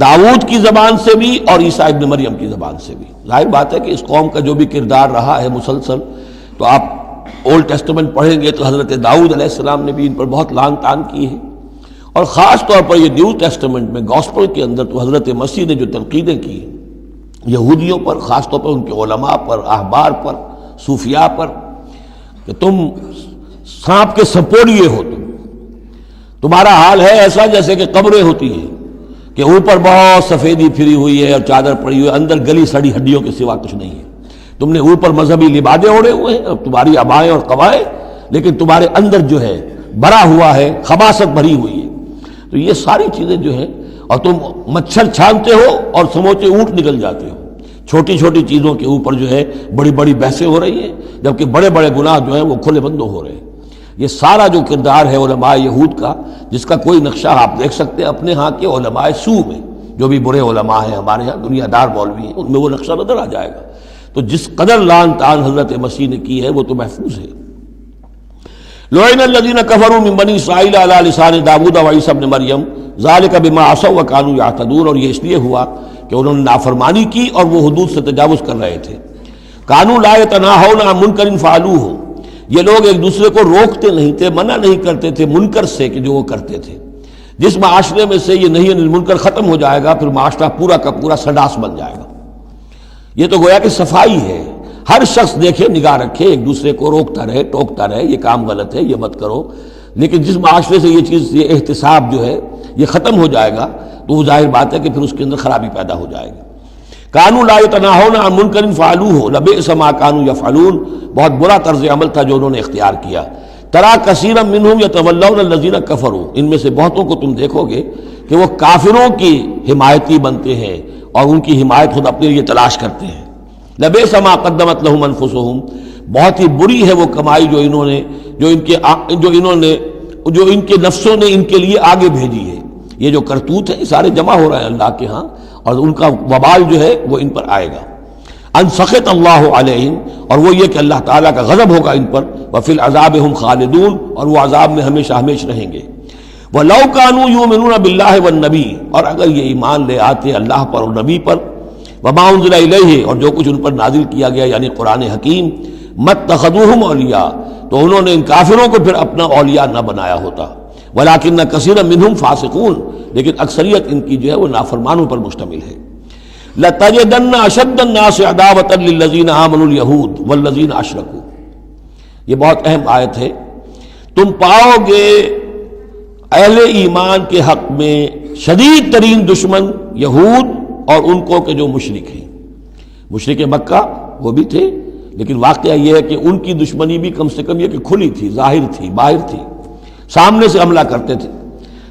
داؤد کی زبان سے بھی اور عیسیٰ ابن مریم کی زبان سے بھی۔ ظاہر بات ہے کہ اس قوم کا جو بھی کردار رہا ہے مسلسل، تو آپ اولڈ ٹیسٹمنٹ پڑھیں گے تو حضرت داؤد علیہ السلام نے بھی ان پر بہت لعن طعن کی ہے، اور خاص طور پر یہ نیو ٹیسٹمنٹ میں گاسپل کے اندر تو حضرت مسیح نے جو تنقیدیں کی یہودیوں پر، خاص طور پر ان کے علماء پر، احبار پر، صوفیاء پر، کہ تم سانپ کے سپوڑیے ہو، تمہارا حال ہے ایسا جیسے کہ قبریں ہوتی ہیں کہ اوپر بہت سفیدی پھری ہوئی ہے اور چادر پڑی ہوئی ہے، اندر گلی سڑی ہڈیوں کے سوا کچھ نہیں ہے۔ تم نے اوپر مذہبی لبادے اوڑے ہوئے ہیں اور تمہاری ابائیں اور قبائیں، لیکن تمہارے اندر جو ہے بھرا ہوا ہے، خباثت بھری ہوئی ہے۔ تو یہ ساری چیزیں جو ہیں، اور تم مچھر چھانتے ہو اور سموچے اونٹ نکل جاتے ہو، چھوٹی چھوٹی چیزوں کے اوپر جو ہے بڑی بڑی بحثیں ہو رہی ہیں، جبکہ بڑے بڑے گناہ جو ہیں وہ کھلے بندوں ہو رہے ہیں۔ یہ سارا جو کردار ہے علماء یہود کا، جس کا کوئی نقشہ آپ دیکھ سکتے ہیں اپنے ہاں کے علماء سو میں، جو بھی برے علماء ہیں ہمارے ہاں دنیا دار مولوی ہیں، ان میں وہ نقشہ نظر آ جائے گا۔ تو جس قدر لعن طعن حضرت مسیح نے کی ہے وہ تو محفوظ ہے۔ لعن الذین کفروا من بنی اسرائیل علی لسان داود وعیسی ابن مریم ذلک بما عصوا وکانوا یعتدون، اور یہ اس لیے ہوا کہ انہوں نے نافرمانی کی اور وہ حدود سے تجاوز کر رہے تھے۔ کانوا لا یتناہون عن منکر فعلوہ، یہ لوگ ایک دوسرے کو روکتے نہیں تھے، منع نہیں کرتے تھے منکر سے کہ جو وہ کرتے تھے۔ جس معاشرے میں سے یہ نہیں عن المنکر ختم ہو جائے گا، پھر معاشرہ پورا کا پورا سڈاس بن جائے گا۔ یہ تو گویا کہ صفائی ہے، ہر شخص دیکھے، نگاہ رکھے، ایک دوسرے کو روکتا رہے، ٹوکتا رہے، یہ کام غلط ہے، یہ مت کرو۔ لیکن جس معاشرے سے یہ چیز، یہ احتساب جو ہے یہ ختم ہو جائے گا، تو وہ ظاہر بات ہے کہ پھر اس کے اندر خرابی پیدا ہو جائے گی۔ کانوا لا یتناہون عن منکر فعلوہ لبئس ما کانوا یفعلون، بہت برا طرز عمل تھا جو انہوں نے اختیار کیا۔ ترا کثیرا منہم یتولون الذین کفروا، ان میں سے بہتوں کو تم دیکھو گے کہ وہ کافروں کی حمایتی بنتے ہیں اور ان کی حمایت خود اپنے لیے تلاش کرتے ہیں۔ لبئس ما قدمت لہم انفسہم، بہت ہی بری ہے وہ کمائی جو ان کے نفسوں نے ان کے لیے آگے بھیجی ہے۔ یہ جو کرتوت ہے سارے جمع ہو رہے ہیں اللہ کے ہاں، اور ان کا وبال جو ہے وہ ان پر آئے گا۔ ان سخط اللہ علیہم، اور وہ یہ کہ اللہ تعالیٰ کا غضب ہوگا ان پر، وفی العذاب ہم خالدون، اور وہ عذاب میں ہمیشہ ہمیشہ رہیں گے۔ وَلَوْ كَانُوا يُؤْمِنُونَ بِاللَّهِ وَالنَّبِيِّ، اور اگر یہ ایمان لے آتے اللہ پر اور نبی پر، وَمَا أُنزِلَ إِلَيْهِ، اور جو کچھ ان پر نازل کیا گیا یعنی قرآن حکیم، مَتَّخَذُوهُمْ أَوْلِيَاءَ، تو انہوں نے ان کافروں کو پھر اپنا اولیاء نہ بنایا ہوتا۔ وَلَكِنَّ كَثِيرًا مِّنْهُمْ فَاسِقُونَ، لیکن اکثریت ان کی جو ہے وہ نافرمانوں پر مشتمل ہے۔ لَتَجِدَنَّ أَشَدَّ النَّاسِ عَدَاوَةً لِلَّذِينَ آمَنُوا الْيَهُودَ وَالَّذِينَ أَشْرَكُوا، یہ بہت اہم آیت ہے۔ تم پاؤ گے اہل ایمان کے حق میں شدید ترین دشمن یہود اور ان کو کہ جو مشرک ہیں۔ مشرک مکہ وہ بھی تھے، لیکن واقعہ یہ ہے کہ ان کی دشمنی بھی کم سے کم یہ کہ کھلی تھی، ظاہر تھی، باہر تھی، سامنے سے حملہ کرتے تھے،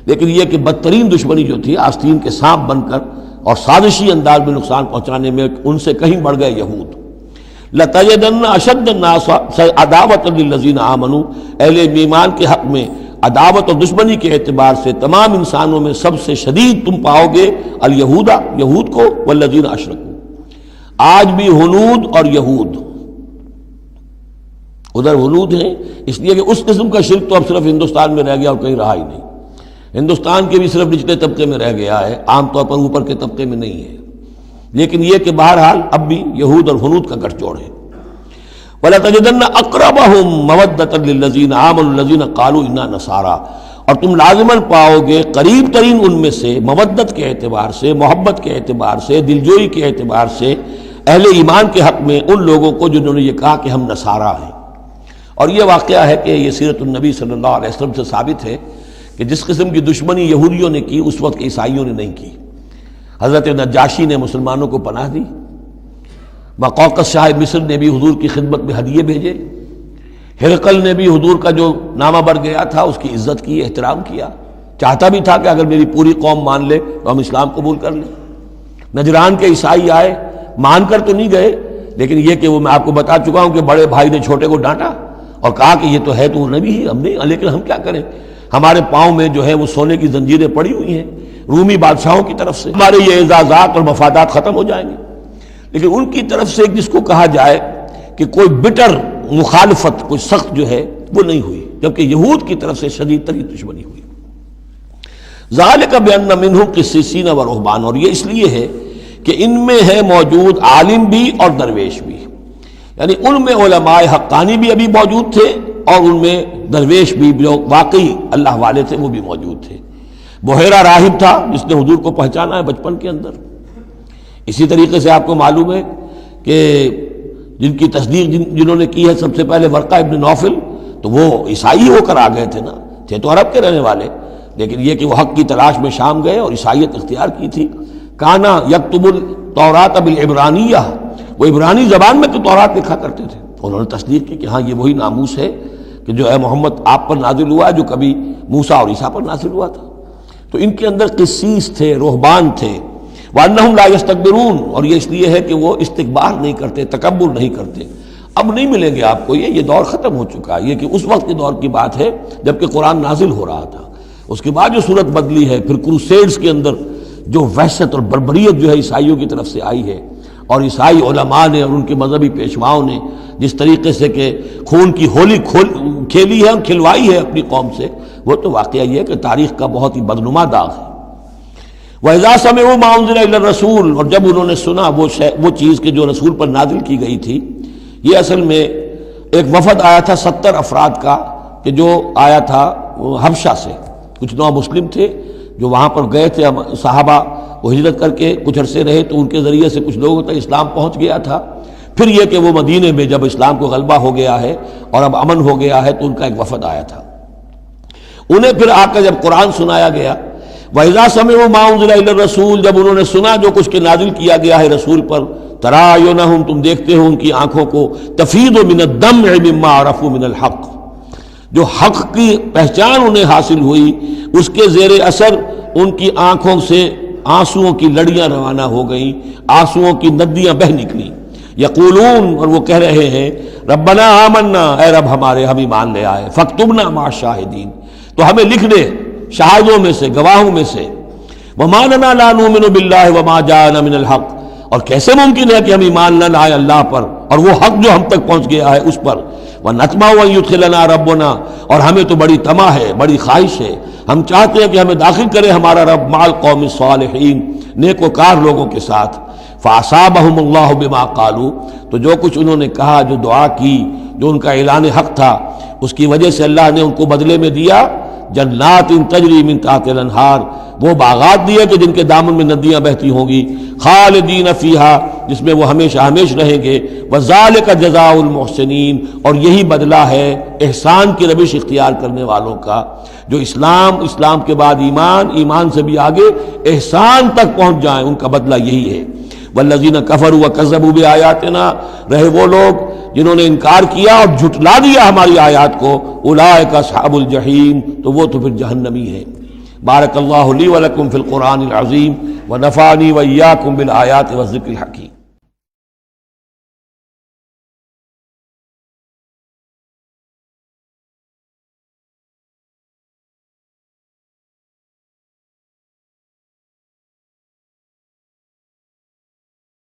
لیکن یہ کہ بدترین دشمنی جو تھی آستین کے سانپ بن کر اور سازشی انداز میں نقصان پہنچانے میں ان سے کہیں بڑھ گئے یہود۔ لَتَجِدَنَّ أَشَدَّ النَّاسِ عَدَاوَةً لِلَّذِينَ آمَنُوا، اہل ایمان کے حق میں عداوت اور دشمنی کے اعتبار سے تمام انسانوں میں سب سے شدید تم پاؤ گے الیہود، یہود کو، والذین اشرکوا۔ آج بھی ہنود اور یہود، ادھر ہنود ہیں اس لیے کہ اس قسم کا شرک تو اب صرف ہندوستان میں رہ گیا اور کہیں رہا ہی نہیں۔ ہندوستان کے بھی صرف نچلے طبقے میں رہ گیا ہے، عام طور پر اوپر کے طبقے میں نہیں ہے، لیکن یہ کہ بہرحال اب بھی یہود اور ہنود کا گٹھ ہے۔ وَلَتَجِدَنَّ أَقْرَبَهُمْ مَوَدَّةً لِلَّذِينَ آمَنُوا الَّذِينَ قَالُوا إِنَّا نَصَارَىٰ، اور تم لازماً پاؤ گے قریب ترین ان میں سے، مودت کے اعتبار سے، محبت کے اعتبار سے، دلجوئی کے اعتبار سے، اہل ایمان کے حق میں ان لوگوں کو جنہوں نے یہ کہا کہ ہم نصارہ ہیں۔ اور یہ واقعہ ہے کہ یہ سیرت النبی صلی اللہ علیہ وسلم سے ثابت ہے کہ جس قسم کی دشمنی یہودیوں نے کی اس وقت عیسائیوں نے نہیں کی۔ حضرت نجاشی نے مسلمانوں کو پناہ دی، مقوقس شاہ مصر نے بھی حضور کی خدمت میں ہدیے بھیجے، ہرقل نے بھی حضور کا جو نامہ بر گیا تھا اس کی عزت کی، احترام کیا، چاہتا بھی تھا کہ اگر میری پوری قوم مان لے تو ہم اسلام قبول کر لیں۔ نجران کے عیسائی آئے، مان کر تو نہیں گئے، لیکن یہ کہ وہ میں آپ کو بتا چکا ہوں کہ بڑے بھائی نے چھوٹے کو ڈانٹا اور کہا کہ یہ تو ہے تو وہ نبی ہی، ہم نہیں، لیکن ہم کیا کریں، ہمارے پاؤں میں جو ہے وہ سونے کی زنجیریں پڑی ہوئی ہیں رومی بادشاہوں کی طرف سے، ہمارے یہ اعزازات اور مفادات ختم ہو جائیں گے۔ لیکن ان کی طرف سے جس کو کہا جائے کہ کوئی بٹر مخالفت، کوئی سخت جو ہے وہ نہیں ہوئی، جبکہ یہود کی طرف سے شدید ترین دشمنی ہوئی۔ ذالک بان منہم قسیسین و رہبان، اور یہ اس لیے ہے کہ ان میں ہے موجود عالم بھی اور درویش بھی، یعنی ان میں علماء حقانی بھی ابھی موجود تھے اور ان میں درویش بھی جو واقعی اللہ والے تھے وہ بھی موجود تھے۔ بحیرہ راہب تھا جس نے حضور کو پہچانا ہے بچپن کے اندر۔ اسی طریقے سے آپ کو معلوم ہے کہ جن کی تصدیق جنہوں نے کی ہے سب سے پہلے ورقہ ابن نوفل، تو وہ عیسائی ہو کر آ گئے تھے نا، تھے تو عرب کے رہنے والے، لیکن یہ کہ وہ حق کی تلاش میں شام گئے اور عیسائیت اختیار کی تھی۔ کانا یکتب التوراۃ بالعبرانیہ، وہ عبرانی زبان میں تو تورات لکھا کرتے تھے، انہوں نے تصدیق کی کہ ہاں یہ وہی ناموس ہے کہ جو ہے محمد آپ پر نازل ہوا جو کبھی موسیٰ اور عیسیٰ پر نازل ہوا تھا۔ تو ان کے اندر قسیس تھے، رہبان تھے، وَأَنَّهُمْ لَا يَسْتَكْبِرُونَ، اور یہ اس لیے ہے کہ وہ استکبار نہیں کرتے، تکبر نہیں کرتے۔ اب نہیں ملیں گے آپ کو، یہ دور ختم ہو چکا ہے، یہ کہ اس وقت کے دور کی بات ہے جبکہ قرآن نازل ہو رہا تھا۔ اس کے بعد جو صورت بدلی ہے، پھر کروسیڈز کے اندر جو وحشت اور بربریت جو ہے عیسائیوں کی طرف سے آئی ہے، اور عیسائی علماء نے اور ان کے مذہبی پیشواؤں نے جس طریقے سے کہ خون کی ہولی کھیلی ہے اور کھلوائی ہے اپنی قوم سے، وہ تو واقعہ یہ ہے کہ تاریخ کا بہت ہی بدنما داغ ہے۔ وَإِذَا سَمِعُوا مَا أُنزِلَ إِلَى الرَّسُولِ، اور جب انہوں نے سنا وہ چیز کہ جو رسول پر نازل کی گئی تھی۔ یہ اصل میں ایک وفد آیا تھا 70 افراد کا کہ جو آیا تھا حبشہ سے، کچھ نو مسلم تھے جو وہاں پر گئے تھے، صحابہ وہ ہجرت کر کے کچھ عرصے رہے تو ان کے ذریعے سے کچھ لوگوں تک اسلام پہنچ گیا تھا۔ پھر یہ کہ وہ مدینے میں جب اسلام کو غلبہ ہو گیا ہے اور اب امن ہو گیا ہے تو ان کا ایک وفد آیا تھا۔ انہیں پھر آ کر جب قرآن سنایا گیا، وَإِذَا سَمِعُوا مَا أُنزِلَ إِلَى الرَّسُولِ، جب انہوں نے سنا جو کچھ کہ نازل کیا گیا ہے رسول پر، تَرَىٰ أَعْيُنَهُمْ، تم دیکھتے ہو ان کی آنکھوں کو، تَفِيضُ مِنَ الدَّمْعِ مِمَّا عَرَفُوا مِنَ الْحَقِّ، جو حق کی پہچان انہیں حاصل ہوئی اس کے زیر اثر ان کی آنکھوں سے آنسوؤں کی لڑیاں روانہ ہو گئیں، آنسوؤں کی ندیاں بہہ نکلیں۔ یقولون، اور وہ کہہ رہے ہیں، ربنا آمنا، اے رب ہمارے ہم ایمان لے آئے، فاکتبنا مع الشاہدین، تو ہمیں لکھ دے شاہدوں میں سے، گواہوں میں سے۔ وما لنا لا نؤمن باللہ وما جاءنا من الحق، اور کیسے ممکن ہے کہ ہم ایمان نہ لائیں اللہ پر اور وہ حق جو ہم تک پہنچ گیا ہے اس پر۔ وَنَطْمَعُ أَن يُدْخِلَنَا رَبُّنَا، اور ہمیں تو بڑی طمع ہے، بڑی خواہش ہے، ہم چاہتے ہیں کہ ہمیں داخل کرے ہمارا رب مع القوم الصالحین، نیک وکار لوگوں کے ساتھ۔ فَأَصَابَهُمُ اللَّهُ بِمَا قَالُوا، تو جو کچھ انہوں نے کہا، جو دعا کی، جو ان کا اعلان حق تھا، اس کی وجہ سے اللہ نے ان کو بدلے میں دیا جنات تجری من تحت الانہار، وہ باغات دیے کہ جن کے دامن میں ندیاں بہتی ہوں گی، خالدین فیہا، جس میں وہ ہمیشہ ہمیش رہیں گے، وذالک جزاء المحسنین، اور یہی بدلہ ہے احسان کی روش اختیار کرنے والوں کا، جو اسلام کے بعد ایمان سے بھی آگے احسان تک پہنچ جائیں، ان کا بدلہ یہی ہے۔ والذین کفروا وکذبوا بآیاتنا، رہے وہ لوگ جنہوں نے انکار کیا اور جھٹلا دیا ہماری آیات کو، اولئک اصحاب الجحیم، تو وہ تو پھر جہنمی ہے۔ بارک اللہ لی ولکم فی القرآن العظیم ونفعنی وإیاکم بالآیات والذکر الحکیم۔